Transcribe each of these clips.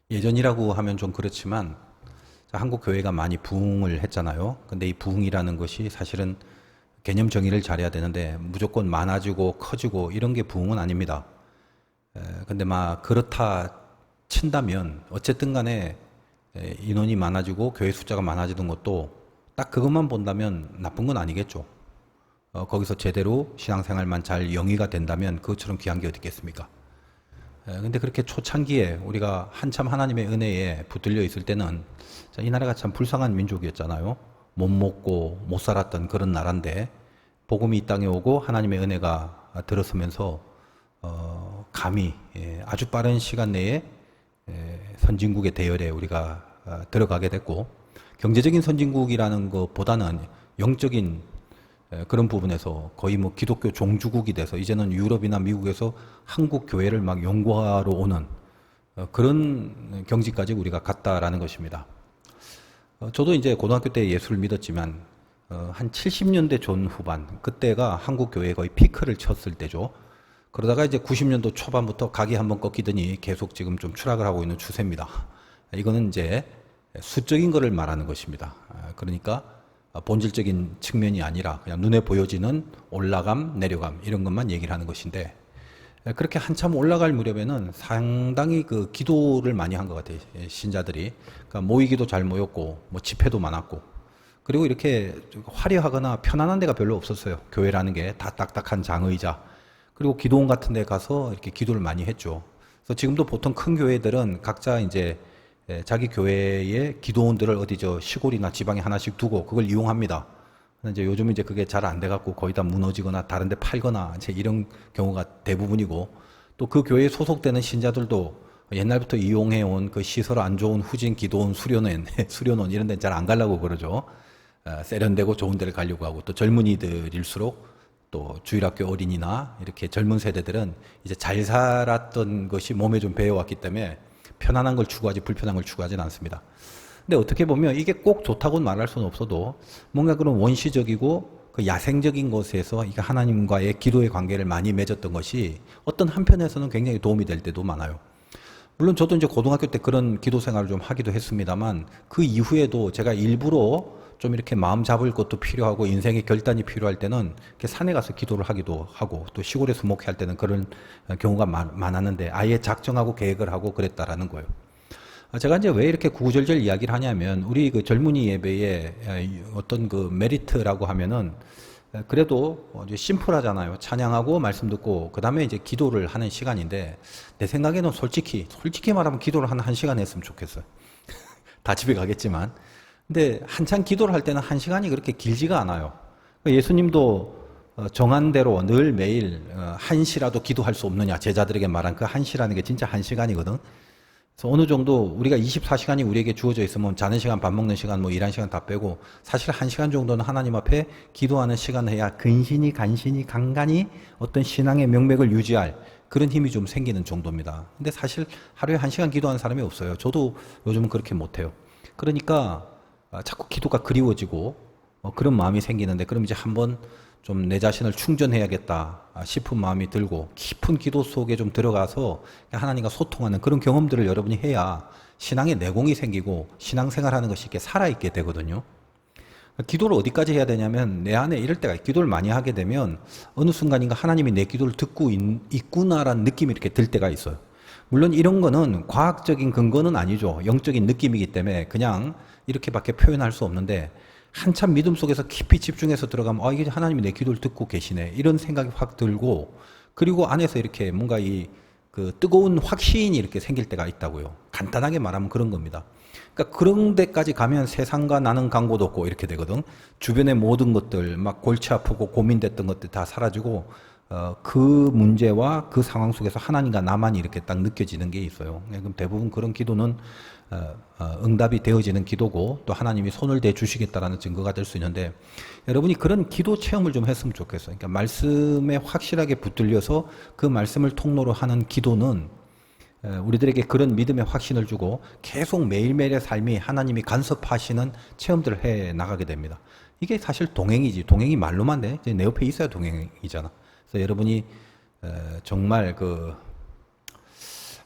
예전이라고 하면 좀 그렇지만 한국 교회가 많이 부흥을 했잖아요. 근데 이 부흥이라는 것이 사실은 개념 정의를 잘해야 되는데 무조건 많아지고 커지고 이런 게 부흥은 아닙니다. 근데 막 그렇다 친다면 어쨌든 간에 인원이 많아지고 교회 숫자가 많아지는 것도 딱 그것만 본다면 나쁜 건 아니겠죠. 거기서 제대로 신앙생활만 잘 영위가 된다면 그것처럼 귀한 게 어디 있겠습니까? 근데 그렇게 초창기에 우리가 한참 하나님의 은혜에 붙들려 있을 때는 이 나라가 참 불쌍한 민족이었잖아요. 못 먹고 못 살았던 그런 나라인데 복음이 이 땅에 오고 하나님의 은혜가 들어서면서 감히 아주 빠른 시간 내에 선진국의 대열에 우리가 들어가게 됐고 경제적인 선진국이라는 것보다는 영적인 그런 부분에서 거의 뭐 기독교 종주국이 돼서 이제는 유럽이나 미국에서 한국 교회를 막 연구하러 오는 그런 경지까지 우리가 갔다라는 것입니다. 저도 이제 고등학교 때 예수를 믿었지만 한 70년대 전후반 그때가 한국 교회에 거의 피크를 쳤을 때죠. 그러다가 이제 90년도 초반부터 각이 한번 꺾이더니 계속 지금 좀 추락을 하고 있는 추세입니다. 이거는 이제 수적인 것을 말하는 것입니다. 그러니까 본질적인 측면이 아니라 그냥 눈에 보여지는 올라감, 내려감 이런 것만 얘기를 하는 것인데 그렇게 한참 올라갈 무렵에는 상당히 그 기도를 많이 한 것 같아요. 신자들이. 그러니까 모이기도 잘 모였고 뭐 집회도 많았고 그리고 이렇게 화려하거나 편안한 데가 별로 없었어요. 교회라는 게 다 딱딱한 장의자. 그리고 기도원 같은 데 가서 이렇게 기도를 많이 했죠. 그래서 지금도 보통 큰 교회들은 각자 이제 자기 교회의 기도원들을 어디 저 시골이나 지방에 하나씩 두고 그걸 이용합니다. 이제 요즘 이제 그게 잘 안 돼갖고 거의 다 무너지거나 다른 데 팔거나 이제 이런 경우가 대부분이고 또 그 교회에 소속되는 신자들도 옛날부터 이용해온 그 시설 안 좋은 후진 기도원 수련원, 수련원 이런 데는 잘 안 가려고 그러죠. 세련되고 좋은 데를 가려고 하고 또 젊은이들일수록 또 주일학교 어린이나 이렇게 젊은 세대들은 이제 잘 살았던 것이 몸에 좀 배어왔기 때문에 편안한 걸 추구하지 불편한 걸 추구하지는 않습니다. 근데 어떻게 보면 이게 꼭 좋다고는 말할 수는 없어도 뭔가 그런 원시적이고 그 야생적인 것에서 이게 하나님과의 기도의 관계를 많이 맺었던 것이 어떤 한편에서는 굉장히 도움이 될 때도 많아요. 물론 저도 이제 고등학교 때 그런 기도 생활을 좀 하기도 했습니다만 그 이후에도 제가 일부러 좀 이렇게 마음 잡을 것도 필요하고 인생의 결단이 필요할 때는 이렇게 산에 가서 기도를 하기도 하고 또 시골에서 목회할 때는 그런 경우가 많았는데 아예 작정하고 계획을 하고 그랬다라는 거예요. 제가 이제 왜 이렇게 구구절절 이야기를 하냐면 우리 그 젊은이 예배의 어떤 그 메리트라고 하면은 그래도 이제 심플하잖아요. 찬양하고 말씀 듣고 그 다음에 이제 기도를 하는 시간인데 내 생각에는 솔직히 말하면 기도를 한 1시간 했으면 좋겠어요. 다 집에 가겠지만. 근데 한창 기도를 할 때는 1시간이 그렇게 길지가 않아요. 예수님도 정한 대로 늘 매일 1시라도 기도할 수 없느냐 제자들에게 말한 그 1시라는 게 진짜 1시간이거든. 그래서 어느 정도 우리가 24시간이 우리에게 주어져 있으면 자는 시간, 밥 먹는 시간, 뭐 일하는 시간 다 빼고 사실 1시간 정도는 하나님 앞에 기도하는 시간을 해야 근신히, 간신히, 간간히 어떤 신앙의 명맥을 유지할 그런 힘이 좀 생기는 정도입니다. 근데 사실 하루에 1시간 기도하는 사람이 없어요. 저도 요즘은 그렇게 못해요. 그러니까 자꾸 기도가 그리워지고 그런 마음이 생기는데 그럼 이제 한번 좀 내 자신을 충전해야겠다 싶은 마음이 들고 깊은 기도 속에 좀 들어가서 하나님과 소통하는 그런 경험들을 여러분이 해야 신앙의 내공이 생기고 신앙생활하는 것이 이렇게 살아있게 되거든요. 기도를 어디까지 해야 되냐면 내 안에 이럴 때가 기도를 많이 하게 되면 어느 순간인가 하나님이 내 기도를 듣고 있구나라는 느낌이 이렇게 들 때가 있어요. 물론 이런 거는 과학적인 근거는 아니죠. 영적인 느낌이기 때문에 그냥 이렇게밖에 표현할 수 없는데 한참 믿음 속에서 깊이 집중해서 들어가면 이게 하나님이 내 기도를 듣고 계시네 이런 생각이 확 들고 그리고 안에서 이렇게 뭔가 이 그 뜨거운 확신이 이렇게 생길 때가 있다고요. 간단하게 말하면 그런 겁니다. 그러니까 그런 데까지 가면 세상과 나는 강고도 없고 이렇게 되거든. 주변의 모든 것들 막 골치 아프고 고민됐던 것들 다 사라지고 그 문제와 그 상황 속에서 하나님과 나만이 이렇게 딱 느껴지는 게 있어요. 그럼 대부분 그런 기도는 응답이 되어지는 기도고 또 하나님이 손을 대 주시겠다라는 증거가 될 수 있는데 여러분이 그런 기도 체험을 좀 했으면 좋겠어요. 그러니까 말씀에 확실하게 붙들려서 그 말씀을 통로로 하는 기도는 우리들에게 그런 믿음의 확신을 주고 계속 매일매일의 삶이 하나님이 간섭하시는 체험들을 해 나가게 됩니다. 이게 사실 동행이지. 동행이 말로만 돼. 내 옆에 있어야 동행이잖아. 그래서 여러분이 정말 그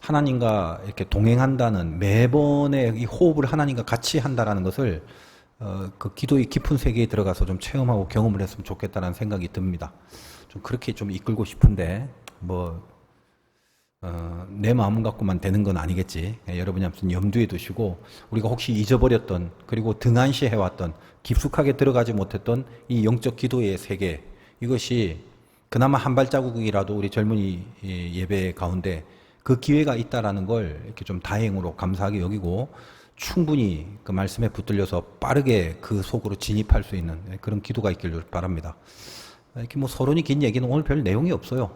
하나님과 이렇게 동행한다는 매번의 이 호흡을 하나님과 같이 한다라는 것을 그 기도의 깊은 세계에 들어가서 좀 체험하고 경험을 했으면 좋겠다는 생각이 듭니다. 좀 그렇게 좀 이끌고 싶은데 내 마음 갖고만 되는 건 아니겠지. 여러분이 아무튼 염두에 두시고 우리가 혹시 잊어버렸던 그리고 등한시 해왔던 깊숙하게 들어가지 못했던 이 영적 기도의 세계 이것이 그나마 한 발자국이라도 우리 젊은이 예배 가운데 그 기회가 있다라는 걸 이렇게 좀 다행으로 감사하게 여기고 충분히 그 말씀에 붙들려서 빠르게 그 속으로 진입할 수 있는 그런 기도가 있기를 바랍니다. 이렇게 뭐 서론이 긴 얘기는 오늘 별 내용이 없어요.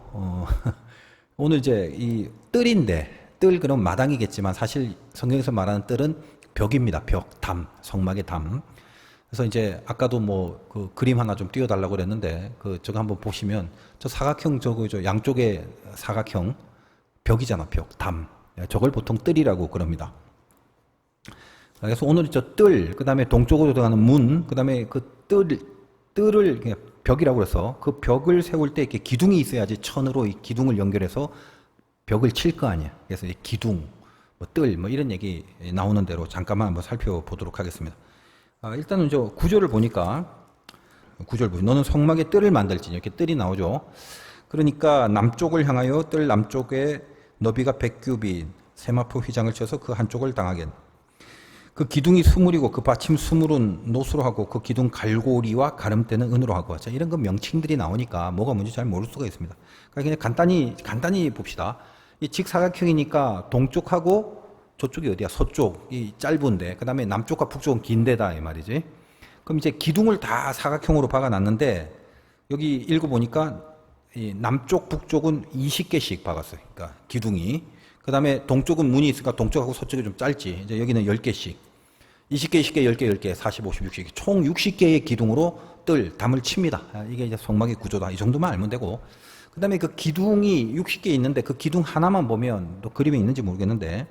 오늘 이제 이 뜰인데 뜰 그럼 마당이겠지만 사실 성경에서 말하는 뜰은 벽입니다. 벽, 담, 성막의 담. 그래서 이제 아까도 뭐 그 그림 하나 좀 띄워달라고 그랬는데 저거 한번 보시면 저 사각형 저거 양쪽에 사각형 벽이잖아. 벽, 담. 저걸 보통 뜰이라고 그럽니다. 그래서 오늘 저 뜰, 그 다음에 동쪽으로 들어가는 문, 그 다음에 뜰을 그냥 벽이라고 해서 그 벽을 세울 때 이렇게 기둥이 있어야지 천으로 이 기둥을 연결해서 벽을 칠 거 아니야. 그래서 이 기둥, 뜰, 이런 얘기 나오는 대로 잠깐만 한번 살펴보도록 하겠습니다. 일단은 저 구절을 보니까, 너는 성막에 뜰을 만들지. 이렇게 뜰이 나오죠. 그러니까 남쪽을 향하여 뜰 남쪽에 너비가 100규빗, 세마포 휘장을 쳐서 그 한쪽을 당하겠. 그 기둥이 수물이고 그 받침 수물은 노수로 하고 그 기둥 갈고리와 가름대는 은으로 하고. 자, 이런 그 명칭들이 나오니까 뭐가 뭔지 잘 모를 수가 있습니다. 그러니까 그냥 간단히 봅시다. 이 직사각형이니까 동쪽하고 저쪽이 어디야? 서쪽이 짧은데, 그 다음에 남쪽과 북쪽은 긴데다 이 말이지. 그럼 이제 기둥을 다 사각형으로 박아놨는데 여기 읽어보니까 이 남쪽 북쪽은 20개씩 박았어요. 그러니까 기둥이. 그 다음에 동쪽은 문이 있으니까 동쪽하고 서쪽이 좀 짧지. 이제 여기는 10개씩. 20개, 20개, 10개, 10개, 40, 50, 60. 총 60개의 기둥으로 담을 칩니다. 이게 이제 성막의 구조다. 이 정도만 알면 되고. 그 다음에 그 기둥이 60개 있는데 그 기둥 하나만 보면 또 그림에 있는지 모르겠는데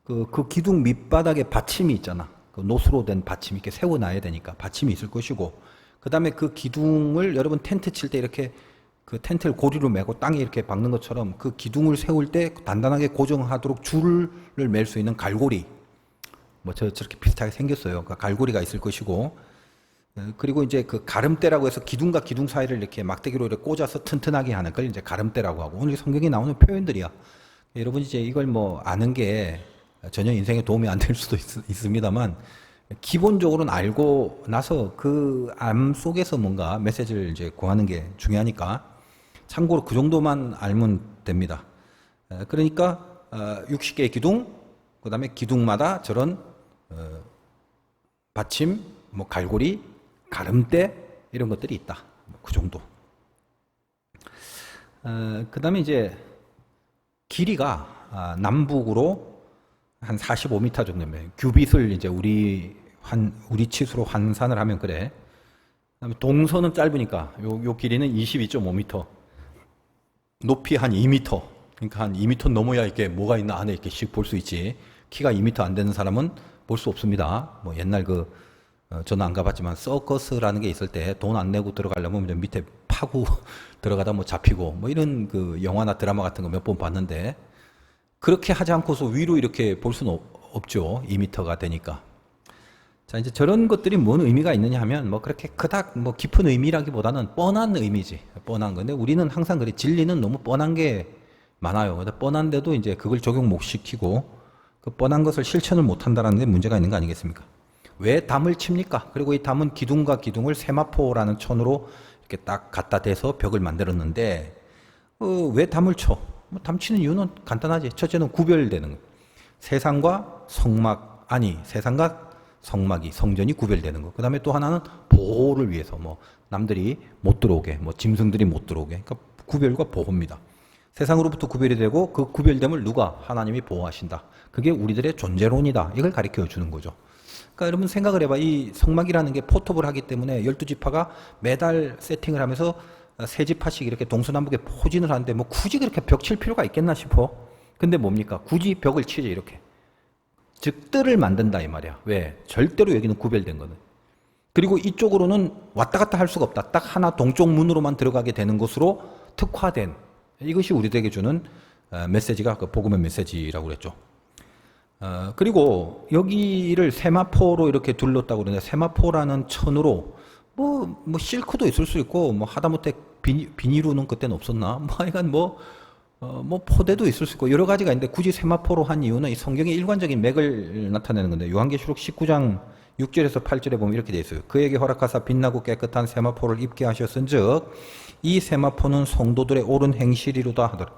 그 기둥 밑바닥에 받침이 있잖아. 그 노수로 된 받침 이렇게 세워놔야 되니까 받침이 있을 것이고. 그 다음에 그 기둥을 여러분 텐트 칠 때 이렇게 그 텐트를 고리로 메고 땅에 이렇게 박는 것처럼 그 기둥을 세울 때 단단하게 고정하도록 줄을 맬 수 있는 갈고리. 저렇게 비슷하게 생겼어요. 그 갈고리가 있을 것이고. 그리고 이제 그 가름대라고 해서 기둥과 기둥 사이를 이렇게 막대기로 이렇게 꽂아서 튼튼하게 하는 걸 이제 가름대라고 하고. 오늘 성경에 나오는 표현들이야. 여러분 이제 이걸 아는 게 전혀 인생에 도움이 안 될 수도 있습니다만 기본적으로는 알고 나서 그 암 속에서 뭔가 메시지를 이제 구하는 게 중요하니까 참고로 그 정도만 알면 됩니다. 그러니까 60개의 기둥, 그 다음에 기둥마다 저런 받침, 갈고리, 가름대 이런 것들이 있다. 그 정도. 그 다음에 이제 길이가 남북으로 한 45m 정도면 규빗을 이제 우리 치수로 환산을 하면 그래. 그다음에 동선은 짧으니까 요 길이는 22.5m. 높이 한 2m. 그러니까 한 2m 넘어야 이렇게 뭐가 있나 안에 이렇게 씩 볼 수 있지. 키가 2m 안 되는 사람은 볼 수 없습니다. 옛날 저는 안 가봤지만 서커스라는 게 있을 때 돈 안 내고 들어가려면 밑에 파고 들어가다 잡히고 이런 그 영화나 드라마 같은 거 몇 번 봤는데 그렇게 하지 않고서 위로 이렇게 볼 수는 없죠. 2m가 되니까. 자, 이제 저런 것들이 뭔 의미가 있느냐 하면 그렇게 그닥 깊은 의미라기보다는 뻔한 의미지. 뻔한 건데 우리는 항상 그래. 진리는 너무 뻔한 게 많아요. 근데 뻔한데도 이제 그걸 적용 못 시키고 그 뻔한 것을 실천을 못 한다는 게 문제가 있는 거 아니겠습니까? 왜 담을 칩니까? 그리고 이 담은 기둥과 기둥을 세마포라는 천으로 이렇게 딱 갖다 대서 벽을 만들었는데 왜 담을 쳐? 담치는 이유는 간단하지. 첫째는 구별되는 거. 세상과 성막이 성전이 구별되는 거. 그 다음에 또 하나는 보호를 위해서 남들이 못 들어오게, 짐승들이 못 들어오게. 그러니까 구별과 보호입니다. 세상으로부터 구별이 되고 그 구별됨을 누가? 하나님이 보호하신다. 그게 우리들의 존재론이다. 이걸 가르쳐 주는 거죠. 그러니까 여러분 생각을 해봐. 이 성막이라는 게 포톱을 하기 때문에 12지파가 매달 세팅을 하면서 세 지파씩 이렇게 동서남북에 포진을 하는데 굳이 그렇게 벽 칠 필요가 있겠나 싶어. 근데 뭡니까? 굳이 벽을 치지 이렇게. 즉 뜰을 만든다 이 말이야. 왜? 절대로 여기는 구별된 거는. 그리고 이쪽으로는 왔다 갔다 할 수가 없다. 딱 하나 동쪽 문으로만 들어가게 되는 것으로 특화된 이것이 우리들에게 주는 메시지가 그 복음의 메시지라고 그랬죠. 그리고 여기를 세마포로 이렇게 둘렀다고 그러는데 세마포라는 천으로 뭐 실크도 있을 수 있고 뭐 하다못해 비닐로는 그때는 없었나? 뭐 하여간 뭐 포대도 있을 수 있고 여러 가지가 있는데 굳이 세마포로 한 이유는 이 성경의 일관적인 맥을 나타내는 건데 요한계시록 19장 6절에서 8절에 보면 이렇게 돼 있어요. 그에게 허락하사 빛나고 깨끗한 세마포를 입게 하셨은즉 이 세마포는 성도들의 옳은 행실이로다 하더라.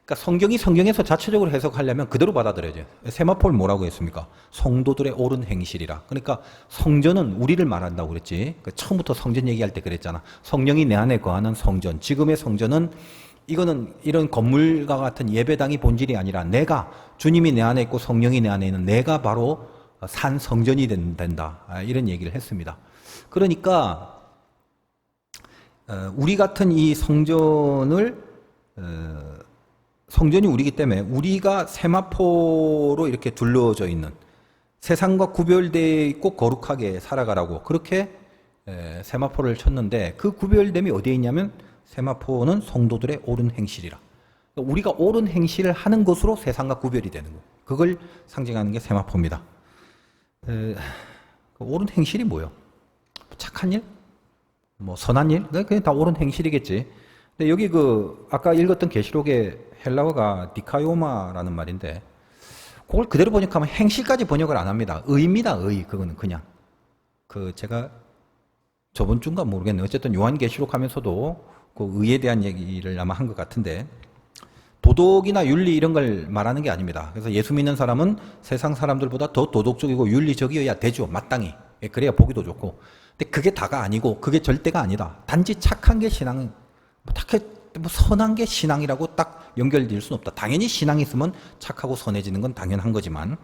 그러니까 성경이 성경에서 자체적으로 해석하려면 그대로 받아들여야죠. 세마포를 뭐라고 했습니까? 성도들의 옳은 행실이라. 그러니까 성전은 우리를 말한다고 그랬지. 처음부터 성전 얘기할 때 그랬잖아. 성령이 내 안에 거하는 성전. 지금의 성전은 이거는 이런 건물과 같은 예배당이 본질이 아니라 내가 주님이 내 안에 있고 성령이 내 안에 있는 내가 바로 산 성전이 된다. 이런 얘기를 했습니다. 그러니까 우리 같은 이 성전을 성전이 우리기 때문에 우리가 세마포로 이렇게 둘러져 있는 세상과 구별되어 있고 거룩하게 살아가라고 그렇게 세마포를 쳤는데 그 구별됨이 어디에 있냐면 세마포는 성도들의 옳은 행실이라. 우리가 옳은 행실을 하는 것으로 세상과 구별이 되는 거예요. 그걸 상징하는 게 세마포입니다. 옳은 행실이 뭐예요? 착한 일? 뭐 선한 일? 그게 다 옳은 행실이겠지. 근데 여기 아까 읽었던 계시록의 헬라어가 디카요마라는 말인데 그걸 그대로 번역하면 행실까지 번역을 안 합니다. 의입니다. 의. 그거는 그냥 제가 저번 주인가 모르겠네요. 어쨌든 요한계시록 하면서도 그 의에 대한 얘기를 아마 한 것 같은데 도덕이나 윤리 이런 걸 말하는 게 아닙니다. 그래서 예수 믿는 사람은 세상 사람들보다 더 도덕적이고 윤리적이어야 되죠. 마땅히. 그래야 보기도 좋고. 근데 그게 다가 아니고 그게 절대가 아니다. 단지 착한 게 신앙, 선한 게 신앙이라고 딱 연결될 수는 없다. 당연히 신앙이 있으면 착하고 선해지는 건 당연한 거지만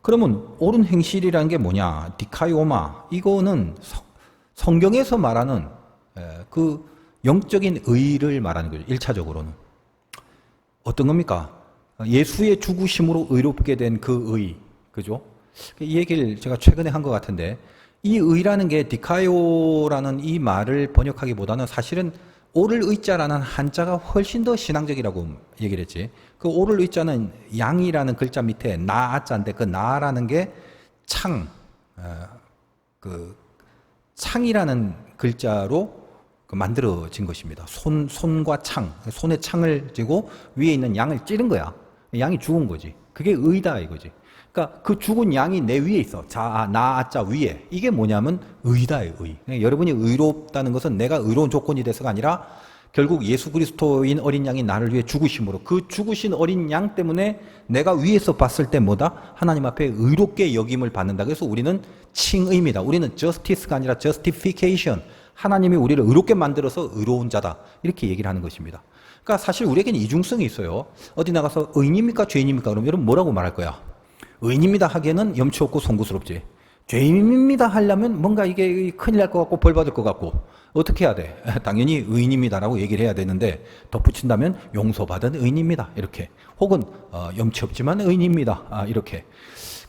그러면 옳은 행실이라는 게 뭐냐? 디카이오마. 이거는 성경에서 말하는 그 영적인 의를 말하는 거죠. 1차적으로는. 어떤 겁니까? 예수의 죽으심으로 의롭게 된 그 의. 그죠? 이 얘기를 제가 최근에 한 것 같은데 이 의라는 게 디카요라는 이 말을 번역하기보다는 사실은 오를 의자라는 한자가 훨씬 더 신앙적이라고 얘기를 했지. 그 오를 의자는 양이라는 글자 밑에 나자인데 그 나라는 게 창이라는 글자로 만들어진 것입니다. 손과 창, 손에 창을 쥐고 위에 있는 양을 찌른 거야. 양이 죽은 거지. 그게 의다 이거지. 그러니까 그 죽은 양이 내 위에 있어. 나자 위에. 이게 뭐냐면 의다의 의. 그러니까 여러분이 의롭다는 것은 내가 의로운 조건이 돼서가 아니라 결국 예수 그리스도인 어린 양이 나를 위해 죽으심으로 그 죽으신 어린 양 때문에 내가 위에서 봤을 때 뭐다? 하나님 앞에 의롭게 여김을 받는다. 그래서 우리는 칭의입니다. 우리는 justice가 아니라 justification. 하나님이 우리를 의롭게 만들어서 의로운 자다. 이렇게 얘기를 하는 것입니다. 그러니까 사실 우리에게는 이중성이 있어요. 어디 나가서 의인입니까? 죄인입니까? 그럼 여러분 뭐라고 말할 거야? 의인입니다 하기에는 염치 없고 송구스럽지. 죄인입니다 하려면 뭔가 이게 큰일 날 것 같고 벌 받을 것 같고 어떻게 해야 돼? 당연히 의인입니다라고 얘기를 해야 되는데 덧붙인다면 용서받은 의인입니다. 이렇게. 혹은 염치 없지만 의인입니다. 이렇게.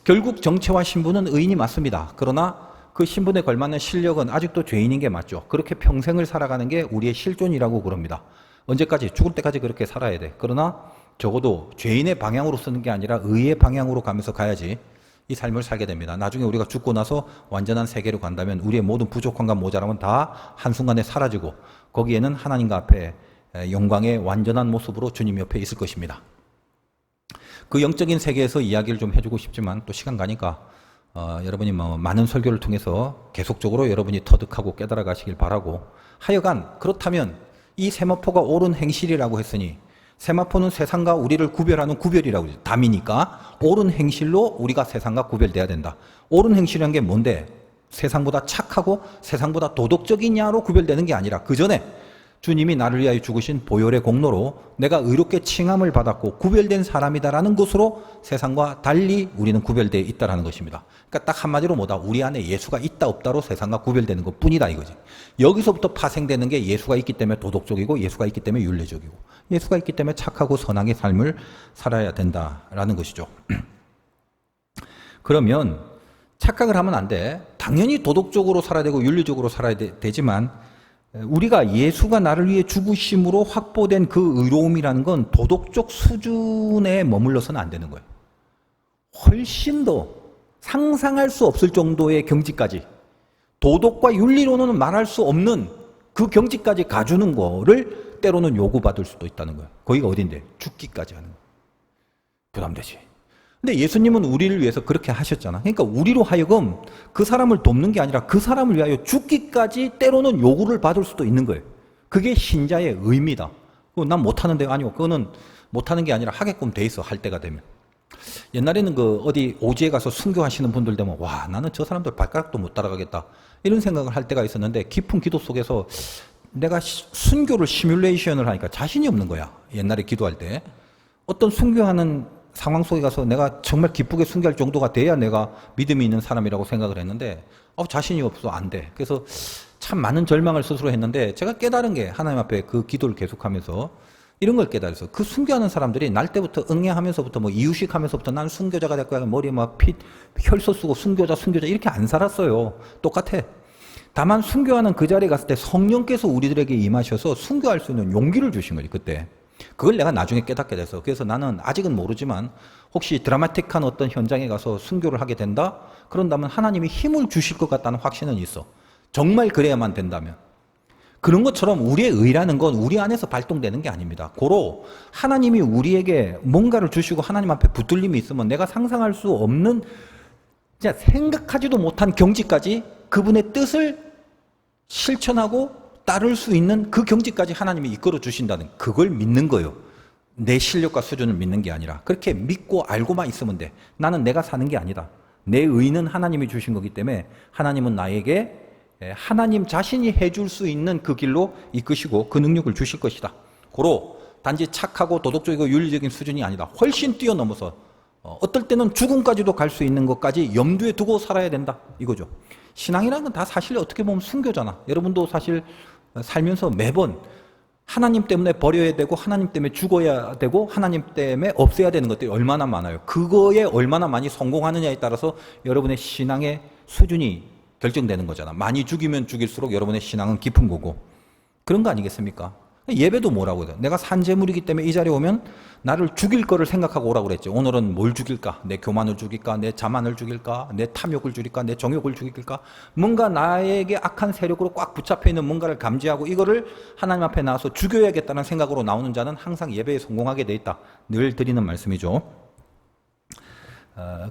결국 정체와 신분은 의인이 맞습니다. 그러나 그 신분에 걸맞는 실력은 아직도 죄인인 게 맞죠. 그렇게 평생을 살아가는 게 우리의 실존이라고 그럽니다. 언제까지? 죽을 때까지 그렇게 살아야 돼. 그러나 적어도 죄인의 방향으로 쓰는 게 아니라 의의 방향으로 가면서 가야지 이 삶을 살게 됩니다. 나중에 우리가 죽고 나서 완전한 세계로 간다면 우리의 모든 부족함과 모자람은 다 한순간에 사라지고 거기에는 하나님과 앞에 영광의 완전한 모습으로 주님 옆에 있을 것입니다. 그 영적인 세계에서 이야기를 좀 해주고 싶지만 또 시간 가니까 여러분이 많은 설교를 통해서 계속적으로 여러분이 터득하고 깨달아 가시길 바라고 하여간 그렇다면 이 세마포가 옳은 행실이라고 했으니 세마포는 세상과 우리를 구별하는 구별이라고 하죠. 담이니까 옳은 행실로 우리가 세상과 구별돼야 된다. 옳은 행실이라는 게 뭔데? 세상보다 착하고 세상보다 도덕적이냐로 구별되는 게 아니라 그 전에 주님이 나를 위하여 죽으신 보혈의 공로로 내가 의롭게 칭함을 받았고 구별된 사람이다라는 것으로 세상과 달리 우리는 구별되어 있다는 것입니다. 그러니까 딱 한마디로 뭐다? 우리 안에 예수가 있다 없다로 세상과 구별되는 것 뿐이다 이거지. 여기서부터 파생되는 게 예수가 있기 때문에 도덕적이고 예수가 있기 때문에 윤리적이고 예수가 있기 때문에 착하고 선하게 삶을 살아야 된다라는 것이죠. 그러면 착각을 하면 안 돼. 당연히 도덕적으로 살아야 되고 윤리적으로 살아야 되지만 우리가 예수가 나를 위해 죽으심으로 확보된 그 의로움이라는 건 도덕적 수준에 머물러서는 안 되는 거예요. 훨씬 더 상상할 수 없을 정도의 경지까지, 도덕과 윤리로는 말할 수 없는 그 경지까지 가주는 거를 때로는 요구받을 수도 있다는 거예요. 거기가 어딘데? 죽기까지 하는 거예요. 부담되지. 근데 예수님은 우리를 위해서 그렇게 하셨잖아. 그러니까 우리로 하여금 그 사람을 돕는 게 아니라 그 사람을 위하여 죽기까지 때로는 요구를 받을 수도 있는 거예요. 그게 신자의 의미다. 난 못하는데, 아니요. 그거는 못하는 게 아니라 하게끔 돼 있어, 할 때가 되면. 옛날에는 그 어디 오지에 가서 순교하시는 분들 되면 와, 나는 저 사람들 발가락도 못 따라가겠다, 이런 생각을 할 때가 있었는데, 깊은 기도 속에서 내가 순교를 시뮬레이션을 하니까 자신이 없는 거야. 옛날에 기도할 때 어떤 순교하는 상황 속에 가서 내가 정말 기쁘게 순교할 정도가 돼야 내가 믿음이 있는 사람이라고 생각을 했는데 자신이 없어, 안 돼. 그래서 참 많은 절망을 스스로 했는데, 제가 깨달은 게 하나님 앞에 그 기도를 계속하면서 이런 걸 깨달았어. 그 순교하는 사람들이 날 때부터 응애하면서부터 뭐 이유식 하면서부터 난 순교자가 될 거야, 머리에 막 혈서 쓰고 순교자 이렇게 안 살았어요. 똑같아. 다만 순교하는 그 자리에 갔을 때 성령께서 우리들에게 임하셔서 순교할 수 있는 용기를 주신 거지, 그때. 그걸 내가 나중에 깨닫게 돼서, 그래서 나는 아직은 모르지만 혹시 드라마틱한 어떤 현장에 가서 순교를 하게 된다? 그런다면 하나님이 힘을 주실 것 같다는 확신은 있어. 정말 그래야만 된다면. 그런 것처럼 우리의 의라는 건 우리 안에서 발동되는 게 아닙니다. 고로 하나님이 우리에게 뭔가를 주시고 하나님 앞에 붙들림이 있으면 내가 상상할 수 없는, 진짜 생각하지도 못한 경지까지 그분의 뜻을 실천하고 따를 수 있는 그 경지까지 하나님이 이끌어 주신다는, 그걸 믿는 거예요. 내 실력과 수준을 믿는 게 아니라. 그렇게 믿고 알고만 있으면 돼. 나는 내가 사는 게 아니다. 내 의는 하나님이 주신 거기 때문에 하나님은 나에게 하나님 자신이 해줄 수 있는 그 길로 이끄시고 그 능력을 주실 것이다. 고로 단지 착하고 도덕적이고 윤리적인 수준이 아니다. 훨씬 뛰어넘어서 어떨 때는 죽음까지도 갈 수 있는 것까지 염두에 두고 살아야 된다, 이거죠. 신앙이라는 건 다 사실 어떻게 보면 순교잖아. 여러분도 사실 살면서 매번 하나님 때문에 버려야 되고 하나님 때문에 죽어야 되고 하나님 때문에 없애야 되는 것들이 얼마나 많아요. 그거에 얼마나 많이 성공하느냐에 따라서 여러분의 신앙의 수준이 결정되는 거잖아. 많이 죽이면 죽일수록 여러분의 신앙은 깊은 거고. 그런 거 아니겠습니까? 예배도 뭐라고 해요? 내가 산재물이기 때문에 이 자리에 오면 나를 죽일 거를 생각하고 오라고 그랬죠. 오늘은 뭘 죽일까? 내 교만을 죽일까? 내 자만을 죽일까? 내 탐욕을 죽일까? 내 정욕을 죽일까? 뭔가 나에게 악한 세력으로 꽉 붙잡혀 있는 뭔가를 감지하고 이거를 하나님 앞에 나와서 죽여야겠다는 생각으로 나오는 자는 항상 예배에 성공하게 돼 있다. 늘 드리는 말씀이죠.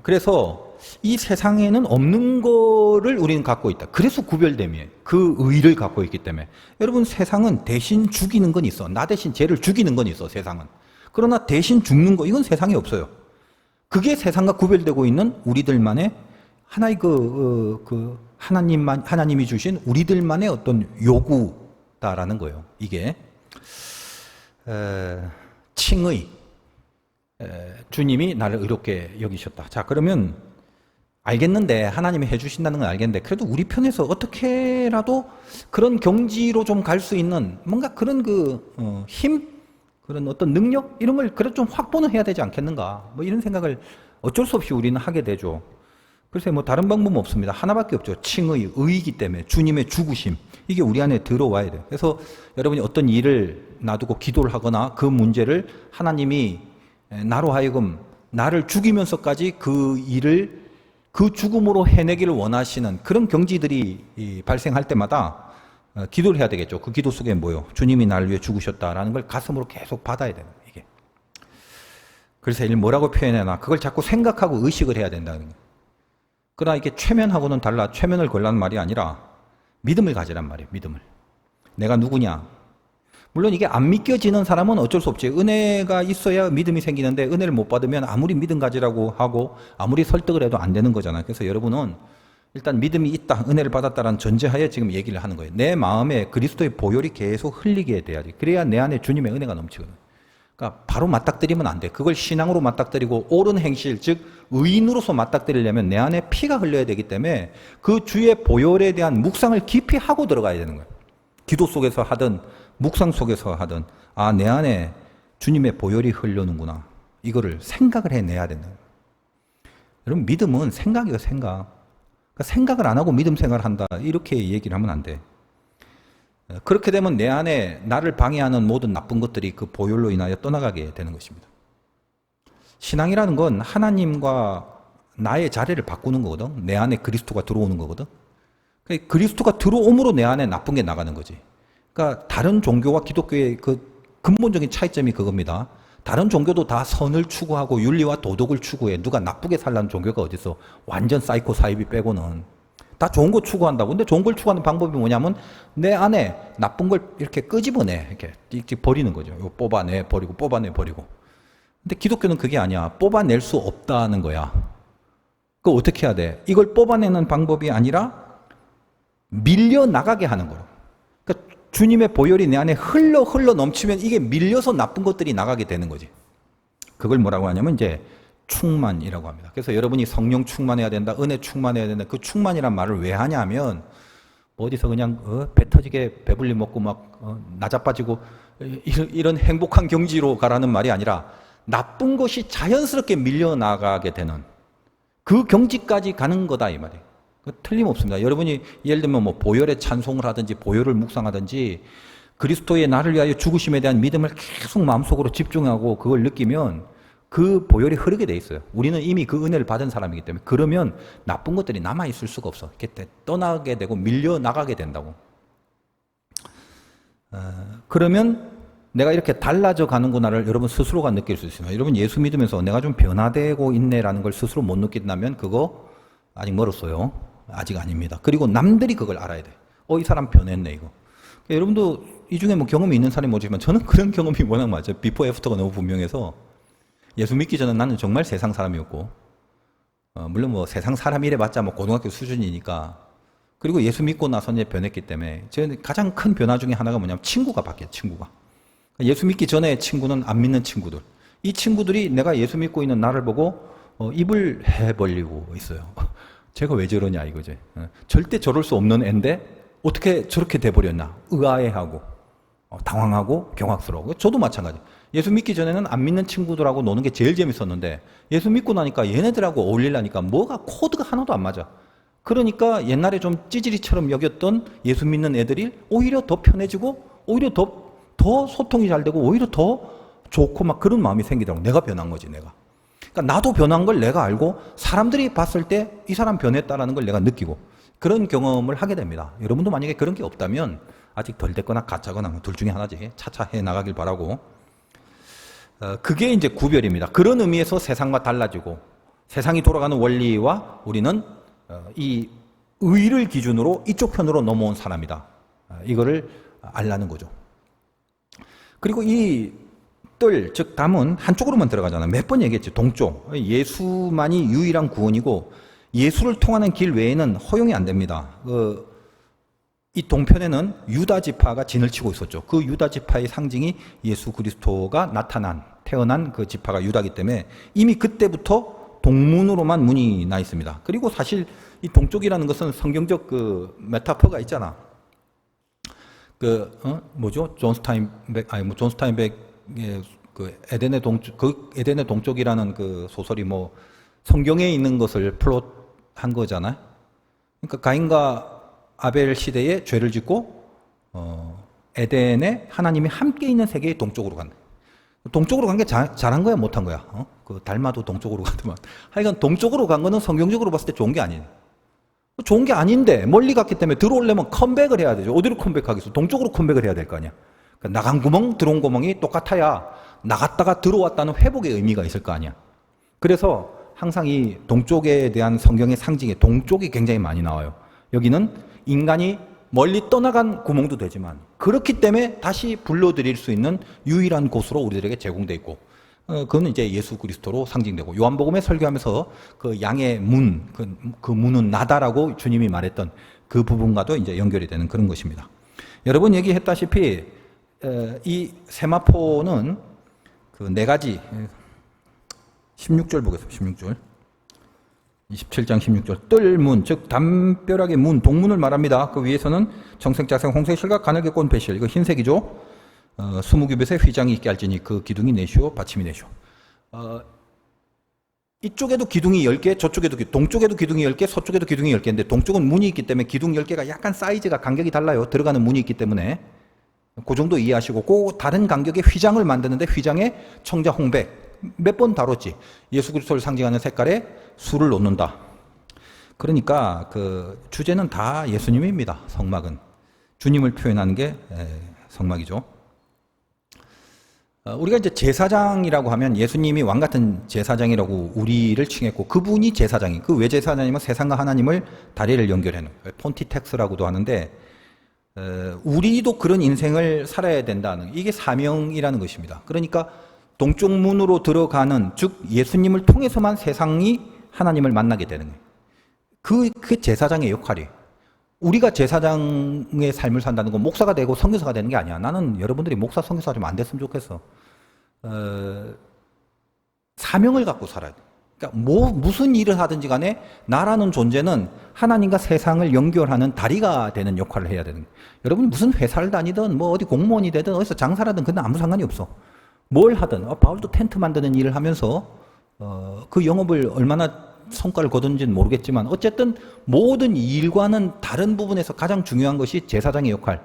그래서 이 세상에는 없는 거를 우리는 갖고 있다. 그래서 구별됨이에요. 그 의를 갖고 있기 때문에. 여러분, 세상은 대신 죽이는 건 있어. 나 대신 쟤를 죽이는 건 있어, 세상은. 그러나 대신 죽는 거, 이건 세상에 없어요. 그게 세상과 구별되고 있는 우리들만의 하나의 하나님이 주신 우리들만의 어떤 요구다라는 거예요. 이게 칭의, 주님이 나를 의롭게 여기셨다. 자, 그러면 알겠는데, 하나님이 해주신다는 건 알겠는데, 그래도 우리 편에서 어떻게라도 그런 경지로 좀 갈 수 있는 뭔가 그런 힘, 그런 어떤 능력, 이런 걸 그래도 좀 확보는 해야 되지 않겠는가, 뭐 이런 생각을 어쩔 수 없이 우리는 하게 되죠. 글쎄, 뭐 다른 방법은 없습니다. 하나밖에 없죠. 칭의, 의이기 때문에 주님의 죽으심, 이게 우리 안에 들어와야 돼요. 그래서 여러분이 어떤 일을 놔두고 기도를 하거나 그 문제를 하나님이 나로 하여금 나를 죽이면서까지 그 일을 그 죽음으로 해내기를 원하시는 그런 경지들이 발생할 때마다 기도를 해야 되겠죠. 그 기도 속에 뭐요? 주님이 나를 위해 죽으셨다라는 걸 가슴으로 계속 받아야 되는 거예요, 이게. 그래서 이를 뭐라고 표현해나? 그걸 자꾸 생각하고 의식을 해야 된다는 거예요. 그러나 이게 최면하고는 달라. 최면을 걸라는 말이 아니라 믿음을 가지란 말이에요, 믿음을. 내가 누구냐? 물론 이게 안 믿겨지는 사람은 어쩔 수 없지. 은혜가 있어야 믿음이 생기는데 은혜를 못 받으면 아무리 믿음 가지라고 하고 아무리 설득을 해도 안 되는 거잖아요. 그래서 여러분은 일단 믿음이 있다, 은혜를 받았다라는 전제하에 지금 얘기를 하는 거예요. 내 마음에 그리스도의 보혈이 계속 흘리게 돼야지. 그래야 내 안에 주님의 은혜가 넘치거든요. 그러니까 바로 맞닥뜨리면 안 돼. 그걸 신앙으로 맞닥뜨리고 옳은 행실, 즉 의인으로서 맞닥뜨리려면 내 안에 피가 흘러야 되기 때문에 그 주의 보혈에 대한 묵상을 깊이 하고 들어가야 되는 거예요. 기도 속에서 하든 묵상 속에서 하든, 아, 내 안에 주님의 보혈이 흘러는구나, 이거를 생각을 해내야 된다. 여러분, 믿음은 생각이에요, 생각. 그러니까 생각을 안 하고 믿음 생활을 한다, 이렇게 얘기를 하면 안 돼. 그렇게 되면 내 안에 나를 방해하는 모든 나쁜 것들이 그 보혈로 인하여 떠나가게 되는 것입니다. 신앙이라는 건 하나님과 나의 자리를 바꾸는 거거든. 내 안에 그리스도가 들어오는 거거든. 그리스도가 들어옴으로 내 안에 나쁜 게 나가는 거지. 그러니까 다른 종교와 기독교의 그 근본적인 차이점이 그겁니다. 다른 종교도 다 선을 추구하고 윤리와 도덕을 추구해. 누가 나쁘게 살라는 종교가 어딨어. 완전 사이코 사이비 빼고는. 다 좋은 거 추구한다고. 근데 좋은 걸 추구하는 방법이 뭐냐면 내 안에 나쁜 걸 이렇게 끄집어내. 이렇게 찍찍 버리는 거죠. 이거 뽑아내 버리고 뽑아내 버리고. 근데 기독교는 그게 아니야. 뽑아낼 수 없다는 거야. 그거 어떻게 해야 돼? 이걸 뽑아내는 방법이 아니라 밀려 나가게 하는 거라고. 그러니까 주님의 보혈이 내 안에 흘러 넘치면 이게 밀려서 나쁜 것들이 나가게 되는 거지. 그걸 뭐라고 하냐면 이제 충만이라고 합니다. 그래서 여러분이 성령 충만해야 된다, 은혜 충만해야 된다. 그 충만이란 말을 왜 하냐면 어디서 그냥 배 터지게 배불리 먹고 막 나자빠지고 이런 행복한 경지로 가라는 말이 아니라 나쁜 것이 자연스럽게 밀려나가게 되는 그 경지까지 가는 거다 이 말이에요. 틀림없습니다. 여러분이 예를 들면 뭐 보혈의 찬송을 하든지 보혈을 묵상하든지 그리스도의 나를 위하여 죽으심에 대한 믿음을 계속 마음속으로 집중하고 그걸 느끼면 그 보혈이 흐르게 돼 있어요. 우리는 이미 그 은혜를 받은 사람이기 때문에. 그러면 나쁜 것들이 남아있을 수가 없어. 이렇게 떠나게 되고 밀려나가게 된다고. 그러면 내가 이렇게 달라져 가는구나를 여러분 스스로가 느낄 수 있습니다. 여러분 예수 믿으면서 내가 좀 변화되고 있네라는 걸 스스로 못 느낀다면 그거 아직 멀었어요. 아직 아닙니다. 그리고 남들이 그걸 알아야 돼. 이 사람 변했네 이거. 그러니까 여러분도 이 중에 뭐 경험이 있는 사람이 뭐지만 저는 그런 경험이 워낙 많죠. 비포 애프터가 너무 분명해서 예수 믿기 전에 나는 정말 세상 사람이었고 물론 뭐 세상 사람이래 봤자 뭐 고등학교 수준이니까. 그리고 예수 믿고 나서 이제 변했기 때문에 저는 가장 큰 변화 중에 하나가 뭐냐면 친구가 바뀌어요. 친구가. 예수 믿기 전에 친구는 안 믿는 친구들. 이 친구들이 내가 예수 믿고 있는 나를 보고 입을 해벌리고 있어요. 제가 왜 저러냐 이거지. 절대 저럴 수 없는 애인데 어떻게 저렇게 돼버렸나. 의아해하고 당황하고 경악스러워. 저도 마찬가지. 예수 믿기 전에는 안 믿는 친구들하고 노는 게 제일 재밌었는데 예수 믿고 나니까 얘네들하고 어울리려니까 뭐가 코드가 하나도 안 맞아. 그러니까 옛날에 좀 찌질이처럼 여겼던 예수 믿는 애들이 오히려 더 편해지고 오히려 더 소통이 잘 되고 오히려 더 좋고 막 그런 마음이 생기더라고. 내가 변한 거지 내가. 그러니까 나도 변한 걸 내가 알고 사람들이 봤을 때 이 사람 변했다라는 걸 내가 느끼고 그런 경험을 하게 됩니다. 여러분도 만약에 그런 게 없다면 아직 덜 됐거나 가짜거나 둘 중에 하나지. 차차 해 나가길 바라고. 그게 이제 구별입니다. 그런 의미에서 세상과 달라지고 세상이 돌아가는 원리와 우리는 이 의를 기준으로 이쪽 편으로 넘어온 사람이다. 이거를 알라는 거죠. 그리고 이 뜰, 즉 담은 한쪽으로만 들어가잖아요. 몇 번 얘기했지. 동쪽. 예수만이 유일한 구원이고 예수를 통하는 길 외에는 허용이 안 됩니다. 이 동편에는 유다 지파가 진을 치고 있었죠. 그 유다 지파의 상징이 예수 그리스도가 태어난 그 지파가 유다이기 때문에 이미 그때부터 동문으로만 문이 나 있습니다. 그리고 사실 이 동쪽이라는 것은 성경적 그 메타포가 있잖아. 존 스타인백의 그 에덴의 동쪽이라는 그 소설이 뭐 성경에 있는 것을 플롯한 거잖아요. 그러니까 가인과 아벨 시대에 죄를 짓고 에덴에 하나님이 함께 있는 세계의 동쪽으로 간다. 동쪽으로 간 게 잘한 거야, 못한 거야? 그 달마도 동쪽으로 가더만. 하여간 동쪽으로 간 거는 성경적으로 봤을 때 좋은 게 아니에요. 좋은 게 아닌데 멀리 갔기 때문에 들어오려면 컴백을 해야 되죠. 어디로 컴백하겠어? 동쪽으로 컴백을 해야 될 거 아니야. 그러니까 나간 구멍, 들어온 구멍이 똑같아야 나갔다가 들어왔다는 회복의 의미가 있을 거 아니야. 그래서 항상 이 동쪽에 대한 성경의 상징이 동쪽이 굉장히 많이 나와요. 여기는 인간이 멀리 떠나간 구멍도 되지만 그렇기 때문에 다시 불러들일 수 있는 유일한 곳으로 우리들에게 제공되어 있고 그거는 이제 예수 그리스도로 상징되고 요한복음에 설교하면서 그 양의 문, 그 문은 나다라고 주님이 말했던 그 부분과도 이제 연결이 되는 그런 것입니다. 여러분 얘기했다시피 이 세마포는 그 네 가지 16절 보겠습니다. 16절. 27장 16절. 뜰문, 즉 담벼락의 문, 동문을 말합니다. 그 위에서는 정색, 자색, 홍색, 실각, 가늘게 꼰 배실. 이거 흰색이죠. 20규빗의 휘장이 있게 할지니 그 기둥이 내시오, 받침이 내시오. 이쪽에도 기둥이 10개, 저쪽에도 동쪽에도 기둥이 10개, 서쪽에도 기둥이 10개인데 동쪽은 문이 있기 때문에 기둥 10개가 약간 사이즈가 간격이 달라요. 들어가는 문이 있기 때문에. 그 정도 이해하시고 그 다른 간격의 휘장을 만드는데 휘장에 청자, 홍백 몇 번 다뤘지. 예수 그리스도를 상징하는 색깔에 술을 놓는다. 그러니까 그 주제는 다 예수님입니다. 성막은. 주님을 표현하는 게 성막이죠. 우리가 이제 제사장이라고 하면 예수님이 왕 같은 제사장이라고 우리를 칭했고 그분이 제사장이 그 왜 제사장이면 세상과 하나님을 다리를 연결하는 폰티텍스라고도 하는데 우리도 그런 인생을 살아야 된다는 이게 사명이라는 것입니다. 그러니까 동쪽 문으로 들어가는 즉 예수님을 통해서만 세상이 하나님을 만나게 되는 거예요. 그 제사장의 역할이 우리가 제사장의 삶을 산다는 건 목사가 되고 선교사가 되는 게 아니야. 나는 여러분들이 목사 선교사 좀 안 됐으면 좋겠어. 사명을 갖고 살아야 돼. 그러니까 무슨 일을 하든지 간에 나라는 존재는 하나님과 세상을 연결하는 다리가 되는 역할을 해야 되는 거예요. 여러분이 무슨 회사를 다니든 뭐 어디 공무원이 되든 어디서 장사를 하든 그건 아무 상관이 없어. 뭘 하든 바울도 텐트 만드는 일을 하면서 그 영업을 얼마나 성과를 거둔지는 모르겠지만 어쨌든 모든 일과는 다른 부분에서 가장 중요한 것이 제사장의 역할,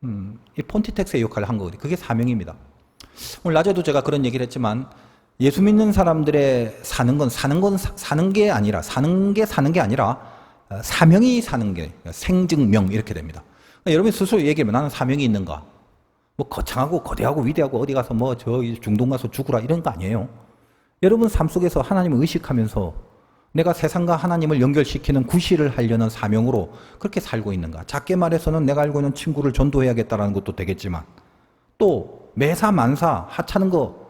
이 폰티텍스의 역할을 한 거거든요. 그게 사명입니다. 오늘 낮에도 제가 그런 얘기를 했지만 예수 믿는 사람들의 사는 게 아니라 사명이 사는 게 생증명 이렇게 됩니다. 그러니까 여러분이 스스로 얘기하면 나는 사명이 있는가? 뭐 거창하고 거대하고 위대하고 어디 가서 뭐 저 중동 가서 죽으라 이런 거 아니에요. 여러분 삶 속에서 하나님을 의식하면서 내가 세상과 하나님을 연결시키는 구실을 하려는 사명으로 그렇게 살고 있는가. 작게 말해서는 내가 알고 있는 친구를 전도해야겠다라는 것도 되겠지만 또 매사 만사 하찮은 거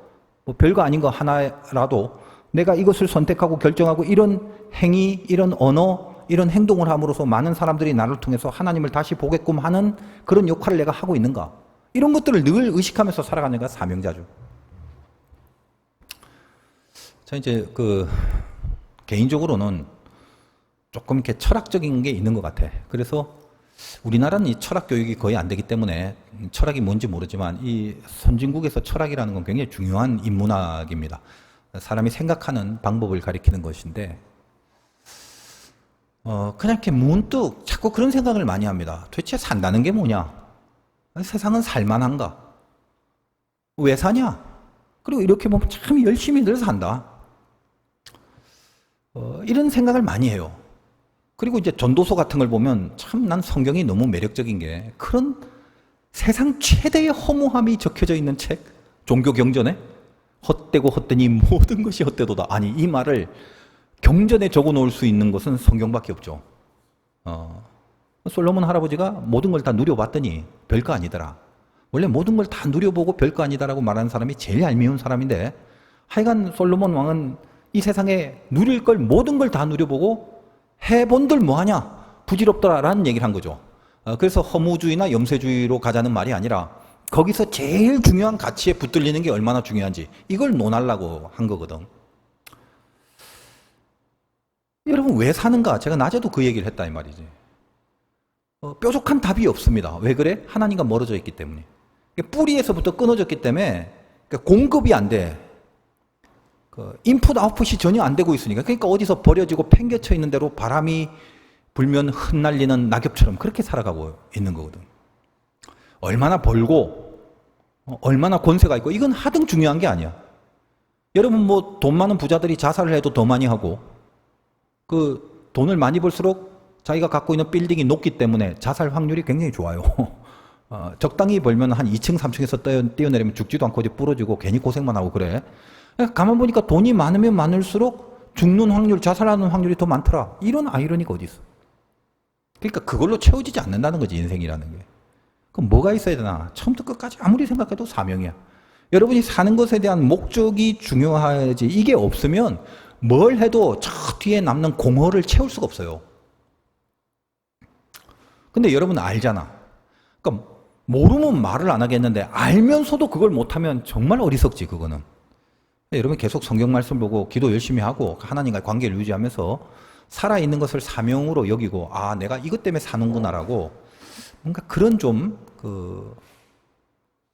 뭐 별거 아닌 거 하나라도 내가 이것을 선택하고 결정하고 이런 행위, 이런 언어, 이런 행동을 함으로써 많은 사람들이 나를 통해서 하나님을 다시 보게끔 하는 그런 역할을 내가 하고 있는가. 이런 것들을 늘 의식하면서 살아가는 게 사명자죠. 자, 이제 개인적으로는 조금 이렇게 철학적인 게 있는 것 같아. 그래서 우리나라는 이 철학 교육이 거의 안 되기 때문에 철학이 뭔지 모르지만 이 선진국에서 철학이라는 건 굉장히 중요한 인문학입니다. 사람이 생각하는 방법을 가리키는 것인데, 그냥 이렇게 문득 자꾸 그런 생각을 많이 합니다. 도대체 산다는 게 뭐냐? 세상은 살만한가? 왜 사냐? 그리고 이렇게 보면 참 열심히들 산다. 이런 생각을 많이 해요. 그리고 이제 전도서 같은 걸 보면 참 난 성경이 너무 매력적인 게 그런 세상 최대의 허무함이 적혀져 있는 책, 종교 경전에 헛되고 헛되니 모든 것이 헛되도다. 아니 이 말을 경전에 적어 놓을 수 있는 것은 성경밖에 없죠. 솔로몬 할아버지가 모든 걸 다 누려봤더니 별거 아니더라. 원래 모든 걸 다 누려보고 별거 아니다라고 말하는 사람이 제일 얄미운 사람인데 하여간 솔로몬 왕은 이 세상에 누릴 걸 모든 걸 다 누려보고 해본들 뭐하냐 부질없더라라는 얘기를 한 거죠. 그래서 허무주의나 염세주의로 가자는 말이 아니라 거기서 제일 중요한 가치에 붙들리는 게 얼마나 중요한지 이걸 논하려고 한 거거든. 여러분 왜 사는가? 제가 낮에도 그 얘기를 했다 이 말이지. 뾰족한 답이 없습니다. 왜 그래? 하나님과 멀어져 있기 때문에. 뿌리에서부터 끊어졌기 때문에 공급이 안 돼. 인풋 아웃풋이 전혀 안 되고 있으니까. 그러니까 어디서 버려지고 팽개쳐 있는 대로 바람이 불면 흩날리는 낙엽처럼 그렇게 살아가고 있는 거거든. 얼마나 벌고 얼마나 권세가 있고 이건 하등 중요한 게 아니야. 여러분 뭐 돈 많은 부자들이 자살을 해도 더 많이 하고 그 돈을 많이 벌수록 자기가 갖고 있는 빌딩이 높기 때문에 자살 확률이 굉장히 좋아요. 적당히 벌면 한 2층, 3층에서 뛰어내리면 죽지도 않고 어디 부러지고 괜히 고생만 하고 그래. 가만 보니까 돈이 많으면 많을수록 죽는 확률, 자살하는 확률이 더 많더라. 이런 아이러니가 어디 있어? 그러니까 그걸로 채워지지 않는다는 거지 인생이라는 게. 그럼 뭐가 있어야 되나? 처음부터 끝까지 아무리 생각해도 사명이야. 여러분이 사는 것에 대한 목적이 중요하지 이게 없으면 뭘 해도 저 뒤에 남는 공허를 채울 수가 없어요. 근데 여러분 알잖아. 그러니까 모르면 말을 안 하겠는데 알면서도 그걸 못하면 정말 어리석지 그거는. 여러분 계속 성경 말씀 보고 기도 열심히 하고 하나님과 관계를 유지하면서 살아있는 것을 사명으로 여기고 아 내가 이것 때문에 사는구나라고 뭔가 그런 좀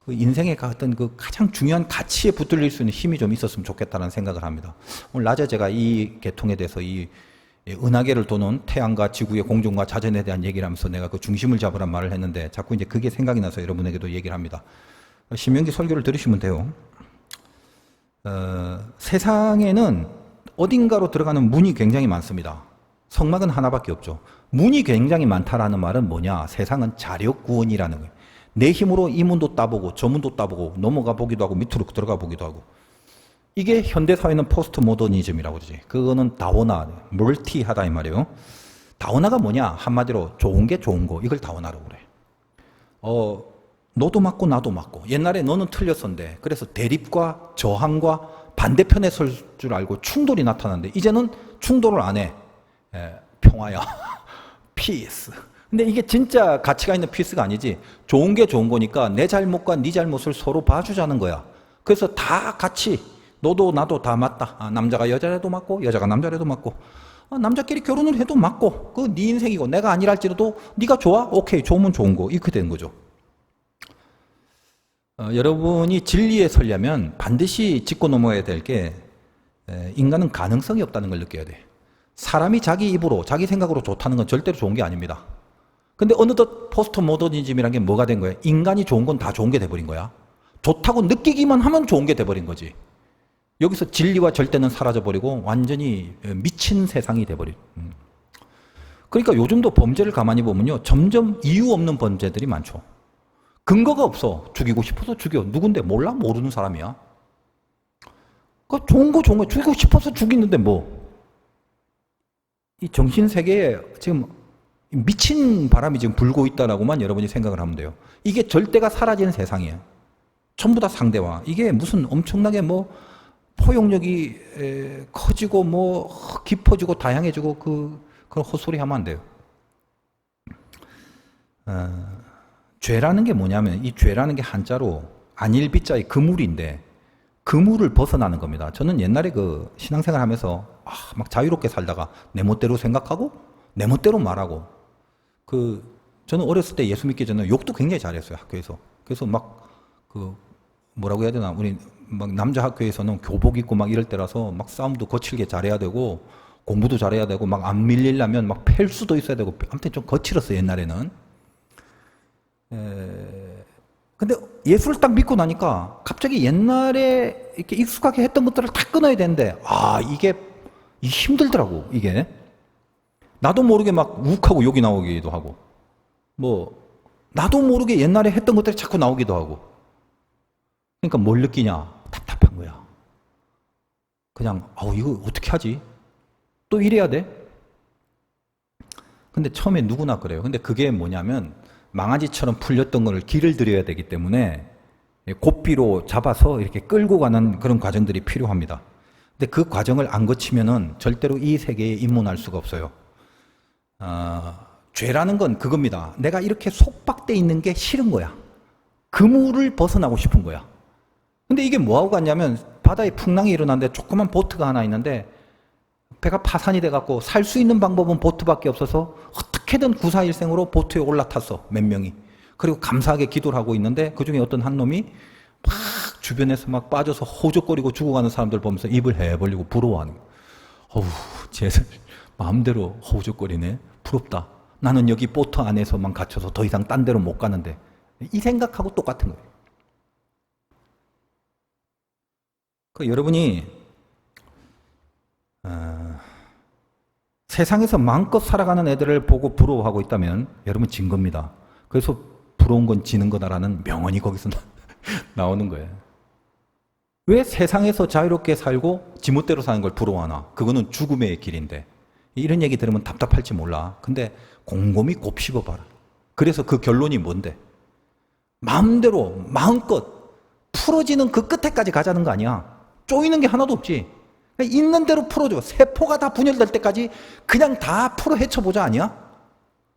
그 인생의 어떤 그 가장 중요한 가치에 붙들릴 수 있는 힘이 좀 있었으면 좋겠다는 생각을 합니다. 오늘 낮에 제가 이 계통에 대해서 이 은하계를 도는 태양과 지구의 공존과 자전에 대한 얘기를 하면서 내가 그 중심을 잡으란 말을 했는데 자꾸 이제 그게 생각이 나서 여러분에게도 얘기를 합니다. 신명기 설교를 들으시면 돼요. 세상에는 어딘가로 들어가는 문이 굉장히 많습니다. 성막은 하나밖에 없죠. 문이 굉장히 많다라는 말은 뭐냐? 세상은 자력구원이라는 거예요. 내 힘으로 이 문도 따보고 저 문도 따보고 넘어가 보기도 하고 밑으로 들어가 보기도 하고. 이게 현대사회는 포스트 모더니즘이라고 그러지. 그거는 다원화, 멀티하다 이 말이에요. 다원화가 뭐냐? 한마디로 좋은 게 좋은 거. 이걸 다원화라고 그래. 너도 맞고 나도 맞고. 옛날에 너는 틀렸었는데 그래서 대립과 저항과 반대편에 설 줄 알고 충돌이 나타났는데 이제는 충돌을 안 해. 평화야. 피스. 근데 이게 진짜 가치가 있는 피스가 아니지. 좋은 게 좋은 거니까 내 잘못과 네 잘못을 서로 봐주자는 거야. 그래서 다 같이 너도 나도 다 맞다. 남자가 여자라도 맞고 여자가 남자라도 맞고 남자끼리 결혼을 해도 맞고 그 네 인생이고 내가 아니랄지라도 네가 좋아? 오케이 좋으면 좋은 거. 이렇게 되는 거죠. 여러분이 진리에 서려면 반드시 짚고 넘어야 될 게 인간은 가능성이 없다는 걸 느껴야 돼. 사람이 자기 입으로 자기 생각으로 좋다는 건 절대로 좋은 게 아닙니다. 근데 어느덧 포스트 모더니즘이라는 게 뭐가 된 거예요? 인간이 좋은 건 다 좋은 게 돼버린 거야. 좋다고 느끼기만 하면 좋은 게 돼버린 거지. 여기서 진리와 절대는 사라져버리고 완전히 미친 세상이 돼버린. 그러니까 요즘도 범죄를 가만히 보면요. 점점 이유 없는 범죄들이 많죠. 근거가 없어. 죽이고 싶어서 죽여. 누군데? 몰라? 모르는 사람이야. 그 좋은 거 죽이고 싶어서 죽이는데 뭐. 이 정신세계에 지금 미친 바람이 지금 불고 있다라고만 여러분이 생각을 하면 돼요. 이게 절대가 사라지는 세상이에요. 전부 다 상대화. 이게 무슨 엄청나게 뭐 포용력이 커지고 뭐 깊어지고 다양해지고 그런 헛소리 하면 안 돼요. 죄라는 게 뭐냐면 이 죄라는 게 한자로 안일비자의 그물인데 그물을 벗어나는 겁니다. 저는 옛날에 그 신앙생활 하면서 막 자유롭게 살다가 내 멋대로 생각하고 내 멋대로 말하고 저는 어렸을 때 예수 믿기 전에 욕도 굉장히 잘했어요, 학교에서. 그래서 막 뭐라고 해야 되나, 우리 막 남자 학교에서는 교복 입고 막 이럴 때라서 막 싸움도 거칠게 잘해야 되고 공부도 잘해야 되고 막 안 밀리려면 막 팰 수도 있어야 되고 아무튼 좀 거칠었어요, 옛날에는. 근데 예수를 딱 믿고 나니까 갑자기 옛날에 이렇게 익숙하게 했던 것들을 다 끊어야 되는데 이게 힘들더라고, 이게. 나도 모르게 막 욱하고 욕이 나오기도 하고 뭐 나도 모르게 옛날에 했던 것들이 자꾸 나오기도 하고. 그러니까 뭘 느끼냐? 답답한 거야. 그냥 이거 어떻게 하지? 또 이래야 돼? 근데 처음에 누구나 그래요. 근데 그게 뭐냐면 망아지처럼 풀렸던 거를 길을 들여야 되기 때문에 고삐로 잡아서 이렇게 끌고 가는 그런 과정들이 필요합니다. 근데 그 과정을 안 거치면은 절대로 이 세계에 입문할 수가 없어요. 죄라는 건 그겁니다. 내가 이렇게 속박돼 있는 게 싫은 거야. 그물을 벗어나고 싶은 거야. 근데 이게 뭐하고 같냐면 바다에 풍랑이 일어났는데 조그만 보트가 하나 있는데 배가 파산이 돼갖고 살 수 있는 방법은 보트밖에 없어서 어떻게든 구사일생으로 보트에 올라탔어, 몇 명이. 그리고 감사하게 기도를 하고 있는데 그중에 어떤 한 놈이 막 주변에서 막 빠져서 호적거리고 죽어가는 사람들 보면서 입을 해벌리고 부러워하는 거야. 쟤들 마음대로 호적거리네. 부럽다. 나는 여기 보트 안에서만 갇혀서 더 이상 딴 데로 못 가는데. 이 생각하고 똑같은 거예요. 여러분이 세상에서 마음껏 살아가는 애들을 보고 부러워하고 있다면 여러분 진 겁니다. 그래서 부러운 건 지는 거다라는 명언이 거기서 나오는 거예요. 왜 세상에서 자유롭게 살고 지멋대로 사는 걸 부러워하나? 그거는 죽음의 길인데. 이런 얘기 들으면 답답할지 몰라. 근데 곰곰이 곱씹어봐라. 그래서 그 결론이 뭔데? 마음대로 마음껏 풀어지는 그 끝에까지 가자는 거 아니야. 쪼이는 게 하나도 없지. 있는 대로 풀어줘. 세포가 다 분열될 때까지 그냥 다 풀어 헤쳐보자 아니야?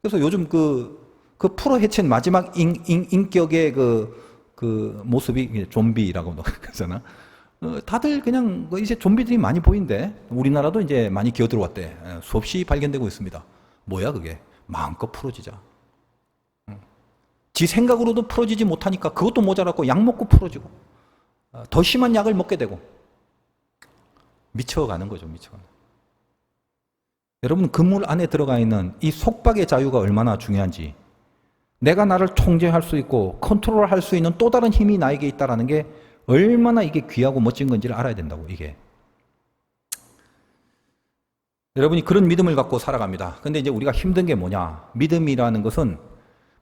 그래서 요즘 그 풀어 헤친 마지막 인격의 그 모습이 좀비라고 그러잖아. 다들 그냥 이제 좀비들이 많이 보인대. 우리나라도 이제 많이 기어들어왔대. 수없이 발견되고 있습니다. 뭐야 그게? 마음껏 풀어지자. 지 생각으로도 풀어지지 못하니까 그것도 모자랐고 약 먹고 풀어지고 더 심한 약을 먹게 되고 미쳐가는 거죠. 미쳐가는. 여러분 그물 안에 들어가 있는 이 속박의 자유가 얼마나 중요한지, 내가 나를 통제할 수 있고 컨트롤할 수 있는 또 다른 힘이 나에게 있다는 게 얼마나 이게 귀하고 멋진 건지를 알아야 된다고. 이게 여러분이 그런 믿음을 갖고 살아갑니다. 근데 이제 우리가 힘든 게 뭐냐, 믿음이라는 것은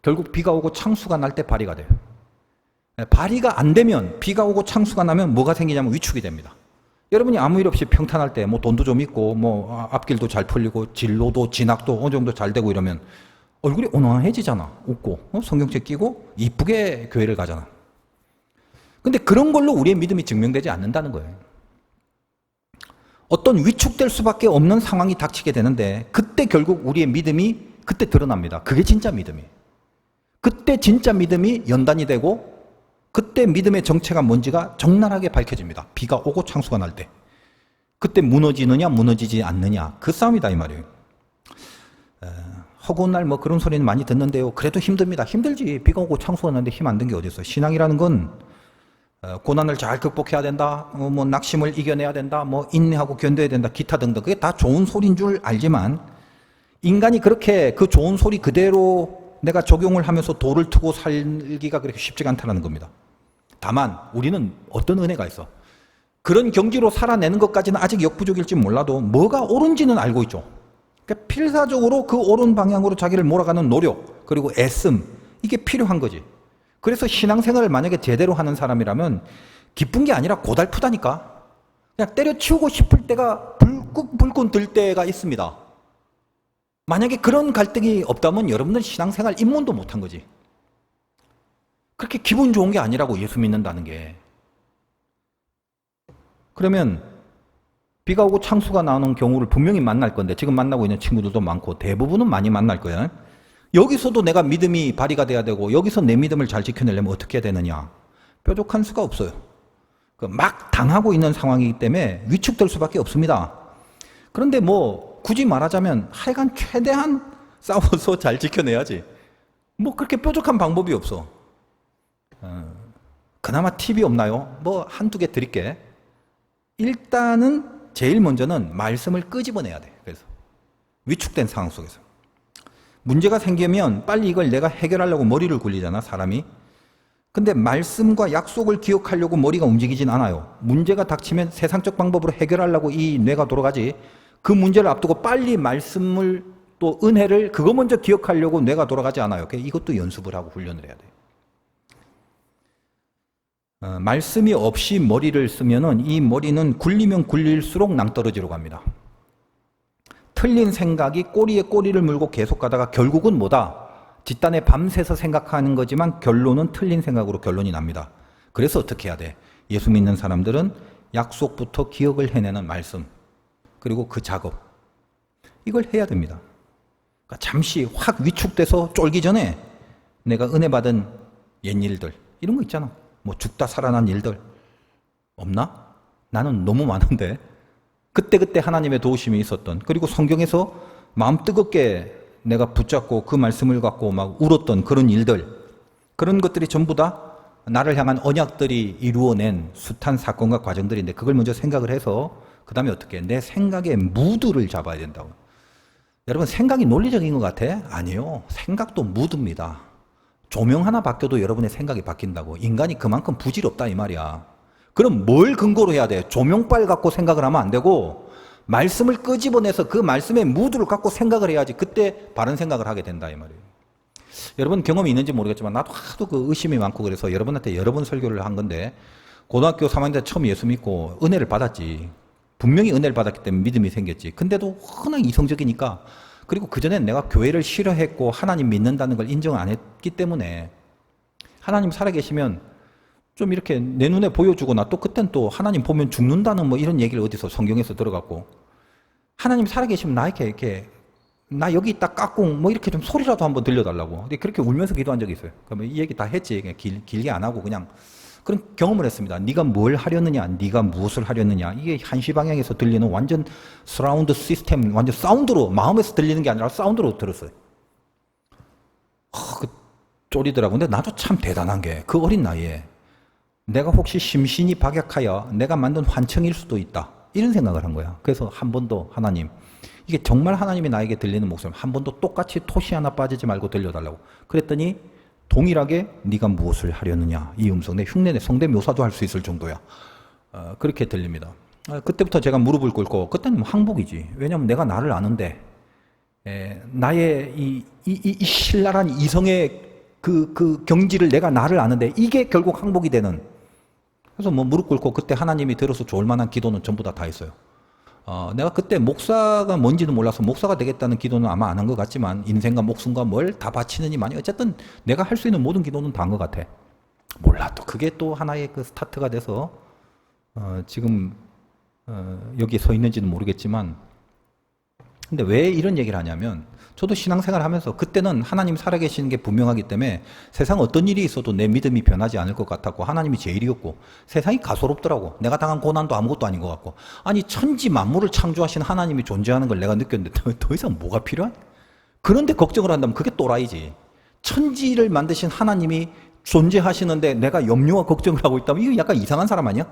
결국 비가 오고 창수가 날 때 발휘가 돼요. 발휘가 안 되면, 비가 오고 창수가 나면 뭐가 생기냐면 위축이 됩니다. 여러분이 아무 일 없이 평탄할 때 뭐 돈도 좀 있고 뭐 앞길도 잘 풀리고 진로도 진학도 어느 정도 잘 되고 이러면 얼굴이 온화해지잖아. 웃고 성경책 끼고 이쁘게 교회를 가잖아. 근데 그런 걸로 우리의 믿음이 증명되지 않는다는 거예요. 어떤 위축될 수밖에 없는 상황이 닥치게 되는데 그때 결국 우리의 믿음이 그때 드러납니다. 그게 진짜 믿음이에요. 그때 진짜 믿음이 연단이 되고 그때 믿음의 정체가 뭔지가 적나라하게 밝혀집니다. 비가 오고 창수가 날 때. 그때 무너지느냐 무너지지 않느냐 그 싸움이다 이 말이에요. 허구한 날 뭐 그런 소리는 많이 듣는데요. 그래도 힘듭니다. 힘들지. 비가 오고 창수가 나는데 힘 안 든 게 어디 있어요. 신앙이라는 건 고난을 잘 극복해야 된다. 뭐 낙심을 이겨내야 된다. 뭐 인내하고 견뎌야 된다. 기타 등등. 그게 다 좋은 소리인 줄 알지만 인간이 그렇게 그 좋은 소리 그대로 내가 적용을 하면서 돌을 트고 살기가 그렇게 쉽지가 않다는 겁니다. 다만 우리는 어떤 은혜가 있어. 그런 경지로 살아내는 것까지는 아직 역부족일지 몰라도 뭐가 옳은지는 알고 있죠. 그러니까 필사적으로 그 옳은 방향으로 자기를 몰아가는 노력 그리고 애씀 이게 필요한 거지. 그래서 신앙생활을 만약에 제대로 하는 사람이라면 기쁜 게 아니라 고달프다니까. 그냥 때려치우고 싶을 때가 불끈 들 때가 있습니다. 만약에 그런 갈등이 없다면 여러분들 신앙생활 입문도 못한 거지. 그렇게 기분 좋은 게 아니라고 예수 믿는다는 게. 그러면 비가 오고 창수가 나오는 경우를 분명히 만날 건데 지금 만나고 있는 친구들도 많고 대부분은 많이 만날 거야. 여기서도 내가 믿음이 발휘가 돼야 되고 여기서 내 믿음을 잘 지켜내려면 어떻게 해야 되느냐. 뾰족한 수가 없어요. 막 당하고 있는 상황이기 때문에 위축될 수밖에 없습니다. 그런데 뭐 굳이 말하자면 하여간 최대한 싸워서 잘 지켜내야지. 뭐 그렇게 뾰족한 방법이 없어. 그나마 팁이 없나요? 뭐 한두 개 드릴게. 일단은 제일 먼저는 말씀을 끄집어내야 돼. 그래서 위축된 상황 속에서 문제가 생기면 빨리 이걸 내가 해결하려고 머리를 굴리잖아, 사람이. 근데 말씀과 약속을 기억하려고 머리가 움직이진 않아요. 문제가 닥치면 세상적 방법으로 해결하려고 이 뇌가 돌아가지. 그 문제를 앞두고 빨리 말씀을 또 은혜를 그거 먼저 기억하려고 뇌가 돌아가지 않아요. 이것도 연습을 하고 훈련을 해야 돼요. 말씀이 없이 머리를 쓰면은 이 머리는 굴리면 굴릴수록 낭떠러지로 갑니다. 틀린 생각이 꼬리에 꼬리를 물고 계속 가다가 결국은 뭐다? 뒷단에 밤새서 생각하는 거지만 결론은 틀린 생각으로 결론이 납니다. 그래서 어떻게 해야 돼? 예수 믿는 사람들은 약속부터 기억을 해내는 말씀 그리고 그 작업 이걸 해야 됩니다. 그러니까 잠시 확 위축돼서 쫄기 전에 내가 은혜 받은 옛일들 이런 거 있잖아. 뭐 죽다 살아난 일들 없나? 나는 너무 많은데 그때그때 하나님의 도우심이 있었던 그리고 성경에서 마음 뜨겁게 내가 붙잡고 그 말씀을 갖고 막 울었던 그런 일들 그런 것들이 전부 다 나를 향한 언약들이 이루어낸 숱한 사건과 과정들인데 그걸 먼저 생각을 해서 그 다음에 어떻게 내 생각의 무드를 잡아야 된다고. 여러분 생각이 논리적인 것 같아? 아니요. 생각도 무드입니다. 조명 하나 바뀌어도 여러분의 생각이 바뀐다고. 인간이 그만큼 부질없다 이 말이야. 그럼 뭘 근거로 해야 돼? 조명빨 갖고 생각을 하면 안 되고 말씀을 끄집어내서 그 말씀의 무드를 갖고 생각을 해야지 그때 바른 생각을 하게 된다 이 말이에요. 여러분 경험이 있는지 모르겠지만 나도 하도 그 의심이 많고 그래서 여러분한테 여러 번 설교를 한 건데 고등학교 3학년 때 처음 예수 믿고 은혜를 받았지. 분명히 은혜를 받았기 때문에 믿음이 생겼지. 근데도 워낙 이성적이니까 그리고 그전엔 내가 교회를 싫어했고 하나님 믿는다는 걸 인정 안 했기 때문에 하나님 살아계시면 좀 이렇게 내 눈에 보여주고 나 또 그땐 또 하나님 보면 죽는다는 뭐 이런 얘기를 어디서 성경에서 들어갔고 하나님 살아계시면 나 이렇게 나 여기 있다 까꿍 뭐 이렇게 좀 소리라도 한번 들려달라고. 근데 그렇게 울면서 기도한 적이 있어요. 그러면 이 얘기 다 했지. 그냥 길게 안 하고 그냥 그런 경험을 했습니다. 네가 뭘 하려느냐, 네가 무엇을 하려느냐. 이게 한시 방향에서 들리는 완전 서라운드 시스템, 완전 사운드로 마음에서 들리는 게 아니라 사운드로 들었어요. 쪼리더라고. 근데 나도 참 대단한 게 그 어린 나이에 내가 혹시 심신이 박약하여 내가 만든 환청일 수도 있다. 이런 생각을 한 거야. 그래서 한 번도 하나님, 이게 정말 하나님이 나에게 들리는 목소리, 한 번도 똑같이 토시 하나 빠지지 말고 들려달라고. 그랬더니 동일하게 네가 무엇을 하려느냐, 이 음성, 내 흉내, 내 성대 묘사도 할 수 있을 정도야. 그렇게 들립니다. 그때부터 제가 무릎을 꿇고, 그때는 뭐 항복이지. 왜냐면 내가 나를 아는데, 나의 이 신랄한 이성의 그 경지를 내가 나를 아는데, 이게 결국 항복이 되는. 그래서 뭐 무릎 꿇고 그때 하나님이 들어서 좋을 만한 기도는 전부 다 했어요. 내가 그때 목사가 뭔지는 몰라서 목사가 되겠다는 기도는 아마 안 한 것 같지만, 인생과 목숨과 뭘 다 바치느니 많이, 어쨌든 내가 할 수 있는 모든 기도는 다 한 것 같아. 몰라, 또 그게 또 하나의 그 스타트가 돼서 지금 여기 서 있는지는 모르겠지만, 근데 왜 이런 얘기를 하냐면, 저도 신앙생활 하면서 그때는 하나님 살아계시는 게 분명하기 때문에 세상 어떤 일이 있어도 내 믿음이 변하지 않을 것 같았고, 하나님이 제일이었고, 세상이 가소롭더라고. 내가 당한 고난도 아무것도 아닌 것 같고, 아니 천지 만물을 창조하신 하나님이 존재하는 걸 내가 느꼈는데 더 이상 뭐가 필요한? 그런데 걱정을 한다면 그게 또라이지. 천지를 만드신 하나님이 존재하시는데 내가 염려와 걱정을 하고 있다면 이거 약간 이상한 사람 아니야?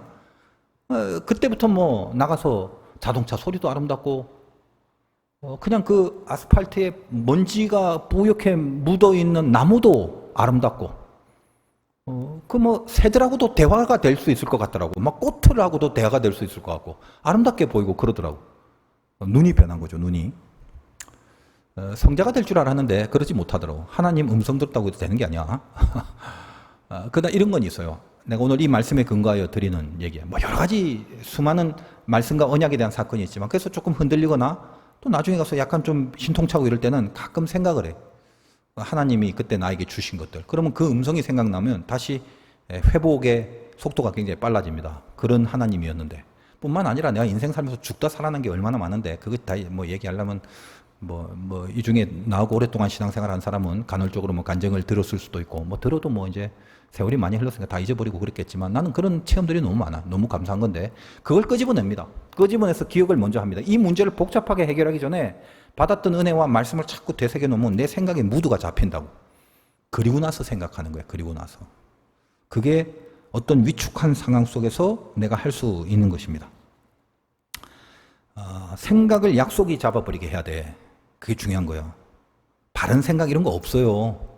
그때부터 뭐 나가서 자동차 소리도 아름답고, 그냥 그 아스팔트에 먼지가 뿌옇게 묻어있는 나무도 아름답고, 그 뭐 새들하고도 대화가 될 수 있을 것 같더라고. 막 꽃들하고도 대화가 될 수 있을 것 같고, 아름답게 보이고 그러더라고. 눈이 변한 거죠, 눈이. 성자가 될 줄 알았는데 그러지 못하더라고. 하나님 음성 듣다고 해도 되는 게 아니야. 그러나 이런 건 있어요. 내가 오늘 이 말씀에 근거하여 드리는 얘기야. 뭐 여러 가지 수많은 말씀과 언약에 대한 사건이 있지만, 그래서 조금 흔들리거나 또 나중에 가서 약간 좀 신통차고 이럴 때는 가끔 생각을 해. 하나님이 그때 나에게 주신 것들. 그러면 그 음성이 생각나면 다시 회복의 속도가 굉장히 빨라집니다. 그런 하나님이었는데. 뿐만 아니라 내가 인생 살면서 죽다 살아난 게 얼마나 많은데, 그거 다 뭐 얘기하려면 이 중에 나하고 오랫동안 신앙생활 한 사람은 간헐적으로 뭐 간증을 들었을 수도 있고, 뭐 들어도 뭐 이제 세월이 많이 흘렀으니까 다 잊어버리고 그랬겠지만, 나는 그런 체험들이 너무 많아. 너무 감사한 건데, 그걸 끄집어냅니다. 끄집어내서 기억을 먼저 합니다. 이 문제를 복잡하게 해결하기 전에 받았던 은혜와 말씀을 자꾸 되새겨 놓으면 내 생각에 무드가 잡힌다고. 그리고 나서 생각하는 거야. 그리고 나서. 그게 어떤 위축한 상황 속에서 내가 할 수 있는 것입니다. 생각을 약속이 잡아버리게 해야 돼. 그게 중요한 거야. 바른 생각 이런 거 없어요.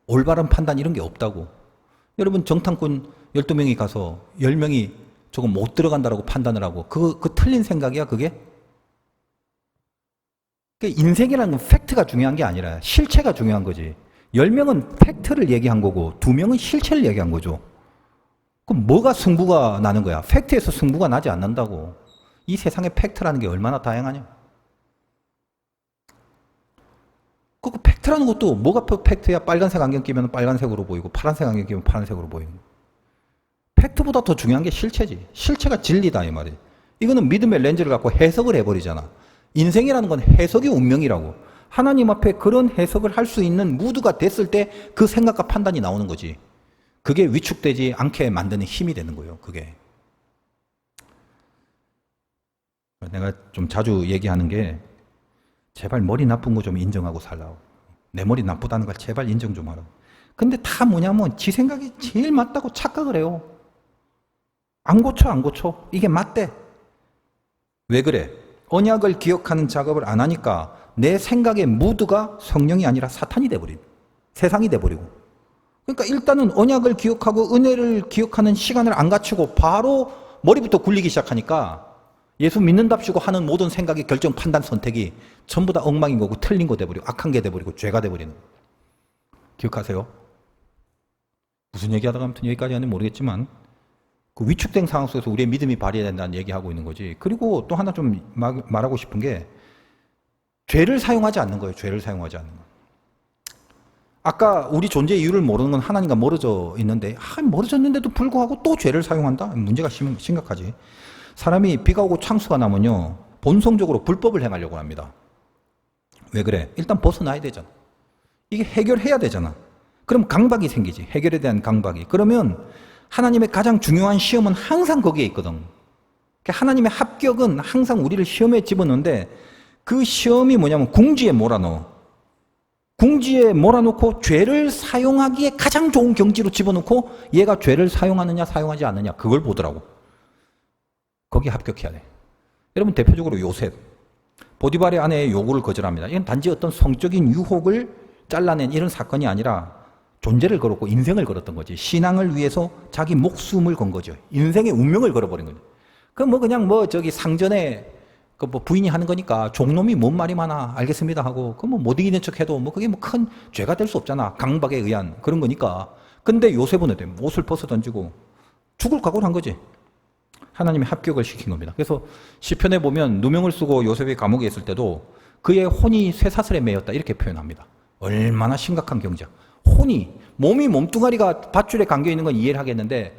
올바른 판단 이런 게 없다고. 여러분 정탐꾼 12명이 가서 10명이 조금 못 들어간다라고 판단을 하고, 그 틀린 생각이야 그게? 인생이라는 건 팩트가 중요한 게 아니라 실체가 중요한 거지. 10명은 팩트를 얘기한 거고 2명은 실체를 얘기한 거죠. 그럼 뭐가 승부가 나는 거야? 팩트에서 승부가 나지 않는다고. 이 세상에 팩트라는 게 얼마나 다양하냐? 그 팩트라는 것도 뭐가 팩트야? 빨간색 안경 끼면 빨간색으로 보이고 파란색 안경 끼면 파란색으로 보이는 거. 팩트보다 더 중요한 게 실체지. 실체가 진리다 이 말이지. 이거는 믿음의 렌즈를 갖고 해석을 해버리잖아. 인생이라는 건 해석이 운명이라고. 하나님 앞에 그런 해석을 할 수 있는 무드가 됐을 때 그 생각과 판단이 나오는 거지. 그게 위축되지 않게 만드는 힘이 되는 거예요. 그게. 내가 좀 자주 얘기하는 게, 제발 머리 나쁜 거 좀 인정하고 살라고. 내 머리 나쁘다는 걸 제발 인정 좀 하라고. 근데 다 뭐냐면 지 생각이 제일 맞다고 착각을 해요. 안 고쳐. 이게 맞대. 왜 그래? 언약을 기억하는 작업을 안 하니까 내 생각의 무드가 성령이 아니라 사탄이 돼버린, 세상이 돼버리고. 그러니까 일단은 언약을 기억하고 은혜를 기억하는 시간을 안 갖추고 바로 머리부터 굴리기 시작하니까 예수 믿는답시고 하는 모든 생각의 결정, 판단, 선택이 전부 다 엉망인 거고 틀린 거 돼버리고 악한 게 돼버리고 죄가 돼버리는. 기억하세요? 무슨 얘기하다가 아무튼 여기까지 하는지 모르겠지만, 그 위축된 상황 속에서 우리의 믿음이 발휘해야 된다는 얘기하고 있는 거지. 그리고 또 하나 좀 말하고 싶은 게, 죄를 사용하지 않는 거예요. 죄를 사용하지 않는 거. 아까 우리 존재 이유를 모르는 건 하나님과 멀어져 있는데, 멀어졌는데도 불구하고 또 죄를 사용한다? 문제가 심각하지. 사람이 비가 오고 창수가 나면요, 본성적으로 불법을 행하려고 합니다. 왜 그래? 일단 벗어나야 되잖아. 이게 해결해야 되잖아. 그럼 강박이 생기지. 해결에 대한 강박이. 그러면 하나님의 가장 중요한 시험은 항상 거기에 있거든. 하나님의 합격은 항상 우리를 시험에 집어넣는데, 그 시험이 뭐냐면 궁지에 몰아넣어. 궁지에 몰아놓고 죄를 사용하기에 가장 좋은 경지로 집어넣고 얘가 죄를 사용하느냐 사용하지 않느냐 그걸 보더라고. 거기에 합격해야 돼. 여러분 대표적으로 요셉. 보디발의 아내의 요구를 거절합니다. 이건 단지 어떤 성적인 유혹을 잘라낸 이런 사건이 아니라 존재를 걸었고 인생을 걸었던 거지. 신앙을 위해서 자기 목숨을 건 거죠. 인생의 운명을 걸어버린 거죠. 그냥 저기 상전에 부인이 하는 거니까 종놈이 뭔 말이 많아 알겠습니다 하고 못 이기는 척해도 그게 큰 죄가 될 수 없잖아. 강박에 의한 그런 거니까. 근데 요셉은 어때? 옷을 벗어 던지고 죽을 각오를 한 거지. 하나님이 합격을 시킨 겁니다. 그래서 시편에 보면 누명을 쓰고 요셉이 감옥에 있을 때도 그의 혼이 쇠사슬에 매였다 이렇게 표현합니다. 얼마나 심각한 경지야. 혼이 몸뚱아리가 밧줄에 감겨 있는 건 이해를 하겠는데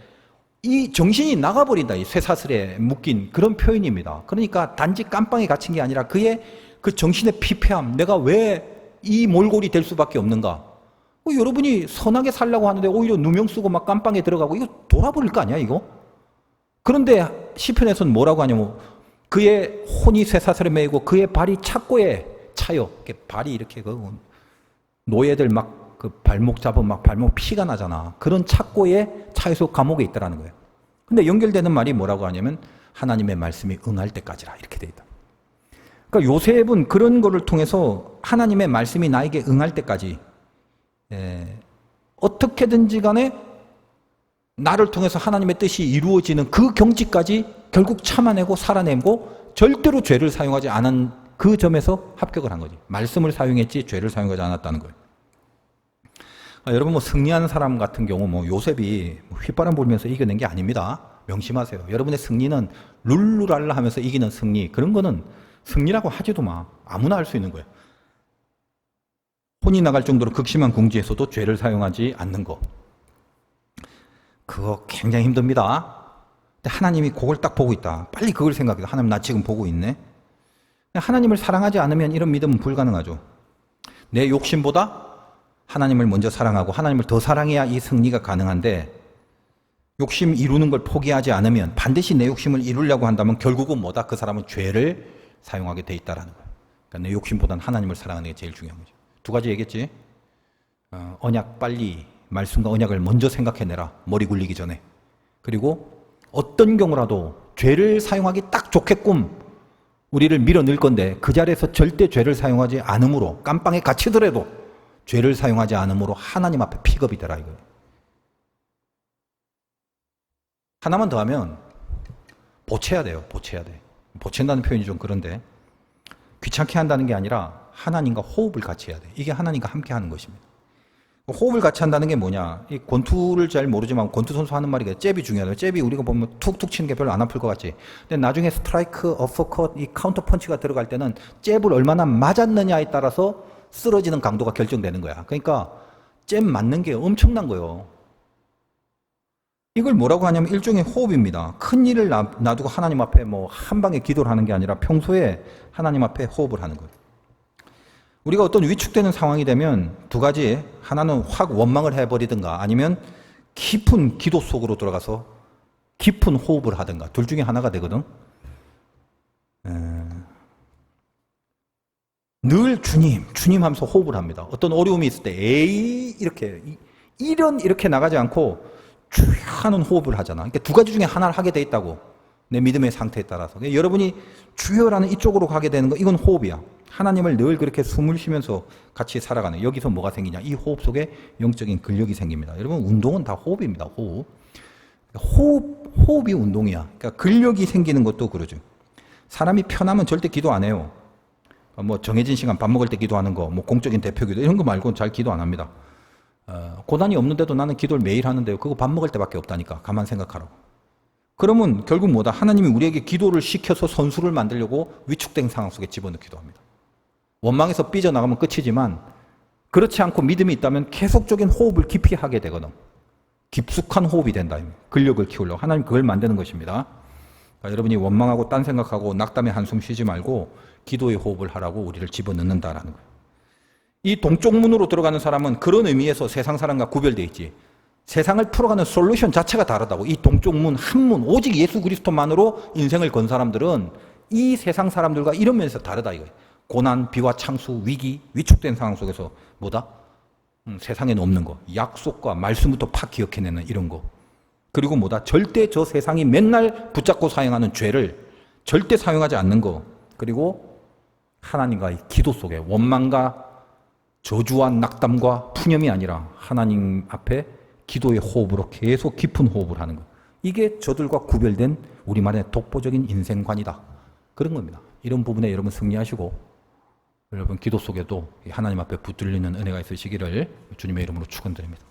이 정신이 나가버린다. 이 쇠사슬에 묶인 그런 표현입니다. 그러니까 단지 깜빵에 갇힌 게 아니라 그의 그 정신의 피폐함, 내가 왜 이 몰골이 될 수밖에 없는가. 여러분이 선하게 살려고 하는데 오히려 누명 쓰고 막 깜빵에 들어가고 이거 돌아버릴 거 아니야 이거? 그런데 시편에서는 뭐라고 하냐면 그의 혼이 쇠사슬에 매이고 그의 발이 착고에 차요. 발이 이렇게 노예들 발목 잡으면 발목 피가 나잖아. 그런 착고에 차여서 감옥에 있다라는 거예요. 근데 연결되는 말이 뭐라고 하냐면 하나님의 말씀이 응할 때까지라 이렇게 돼 있다. 그러니까 요셉은 그런 거를 통해서 하나님의 말씀이 나에게 응할 때까지 어떻게든지 간에 나를 통해서 하나님의 뜻이 이루어지는 그 경지까지 결국 참아내고 살아내고 절대로 죄를 사용하지 않은 그 점에서 합격을 한 거지. 말씀을 사용했지 죄를 사용하지 않았다는 거예요. 여러분 승리하는 사람 같은 경우 요셉이 휘바람 불면서 이겨낸 게 아닙니다. 명심하세요. 여러분의 승리는 룰루랄라 하면서 이기는 승리 그런 거는 승리라고 하지도 마. 아무나 할 수 있는 거예요. 혼이 나갈 정도로 극심한 궁지에서도 죄를 사용하지 않는 거. 그거 굉장히 힘듭니다. 근데 하나님이 그걸 딱 보고 있다. 빨리 그걸 생각해. 하나님 나 지금 보고 있네. 하나님을 사랑하지 않으면 이런 믿음은 불가능하죠. 내 욕심보다 하나님을 먼저 사랑하고 하나님을 더 사랑해야 이 승리가 가능한데 욕심 이루는 걸 포기하지 않으면 반드시 내 욕심을 이루려고 한다면 결국은 뭐다? 그 사람은 죄를 사용하게 돼 있다라는 거예요. 그러니까 내 욕심보다는 하나님을 사랑하는 게 제일 중요한 거죠. 두 가지 얘기했지. 언약 빨리 말씀과 언약을 먼저 생각해내라. 머리 굴리기 전에. 그리고 어떤 경우라도 죄를 사용하기 딱 좋게끔 우리를 밀어넣을 건데 그 자리에서 절대 죄를 사용하지 않으므로 깜빵에 갇히더라도 죄를 사용하지 않으므로 하나님 앞에 픽업이 되라 이거예요. 하나만 더 하면 보채야 돼요. 보채야 돼. 보챈다는 표현이 좀 그런데 귀찮게 한다는 게 아니라 하나님과 호흡을 같이 해야 돼. 이게 하나님과 함께 하는 것입니다. 호흡을 같이 한다는 게 뭐냐. 이 권투를 잘 모르지만 권투 선수 하는 말이 잽이 중요하다. 잽이 우리가 보면 툭툭 치는 게 별로 안 아플 것 같지. 근데 나중에 스트라이크, 어퍼컷, 이 카운터 펀치가 들어갈 때는 잽을 얼마나 맞았느냐에 따라서 쓰러지는 강도가 결정되는 거야. 그러니까 잽 맞는 게 엄청난 거예요. 이걸 뭐라고 하냐면 일종의 호흡입니다. 큰 일을 놔두고 하나님 앞에 한 방에 기도를 하는 게 아니라 평소에 하나님 앞에 호흡을 하는 거예요. 우리가 어떤 위축되는 상황이 되면 두 가지, 하나는 확 원망을 해버리든가 아니면 깊은 기도 속으로 들어가서 깊은 호흡을 하든가 둘 중에 하나가 되거든. 늘 주님 하면서 호흡을 합니다. 어떤 어려움이 있을 때 에이 이렇게 나가지 않고 주여 하는 호흡을 하잖아. 그러니까 두 가지 중에 하나를 하게 돼 있다고. 내 믿음의 상태에 따라서. 그러니까 여러분이 주여라는 이쪽으로 가게 되는 거 이건 호흡이야. 하나님을 늘 그렇게 숨을 쉬면서 같이 살아가는. 여기서 뭐가 생기냐? 이 호흡 속에 영적인 근력이 생깁니다. 여러분 운동은 다 호흡입니다. 호흡이 운동이야. 그러니까 근력이 생기는 것도 그러죠. 사람이 편하면 절대 기도 안 해요. 정해진 시간 밥 먹을 때 기도하는 거, 공적인 대표 기도 이런 거 말고는 잘 기도 안 합니다. 고난이 없는데도 나는 기도를 매일 하는데요. 그거 밥 먹을 때밖에 없다니까. 가만 생각하라고. 그러면 결국 뭐다? 하나님이 우리에게 기도를 시켜서 선수를 만들려고 위축된 상황 속에 집어넣기도 합니다. 원망에서 삐져나가면 끝이지만 그렇지 않고 믿음이 있다면 계속적인 호흡을 깊이 하게 되거든. 깊숙한 호흡이 된다. 근력을 키우려고. 하나님 그걸 만드는 것입니다. 그러니까 여러분이 원망하고 딴 생각하고 낙담에 한숨 쉬지 말고 기도의 호흡을 하라고 우리를 집어넣는다라는 거예요. 이 동쪽 문으로 들어가는 사람은 그런 의미에서 세상 사람과 구별되어 있지. 세상을 풀어가는 솔루션 자체가 다르다고. 이 동쪽 문, 한 문, 오직 예수 그리스도만으로 인생을 건 사람들은 이 세상 사람들과 이런 면에서 다르다 이거예요. 고난, 비와 창수, 위기, 위축된 상황 속에서 뭐다? 세상에는 없는 거. 약속과 말씀부터 팍 기억해내는 이런 거. 그리고 뭐다? 절대 저 세상이 맨날 붙잡고 사용하는 죄를 절대 사용하지 않는 거. 그리고 하나님과의 기도 속에 원망과 저주와 낙담과 푸념이 아니라 하나님 앞에 기도의 호흡으로 계속 깊은 호흡을 하는 거. 이게 저들과 구별된 우리만의 독보적인 인생관이다. 그런 겁니다. 이런 부분에 여러분 승리하시고 여러분 기도 속에도 하나님 앞에 붙들리는 은혜가 있으시기를 주님의 이름으로 축원드립니다.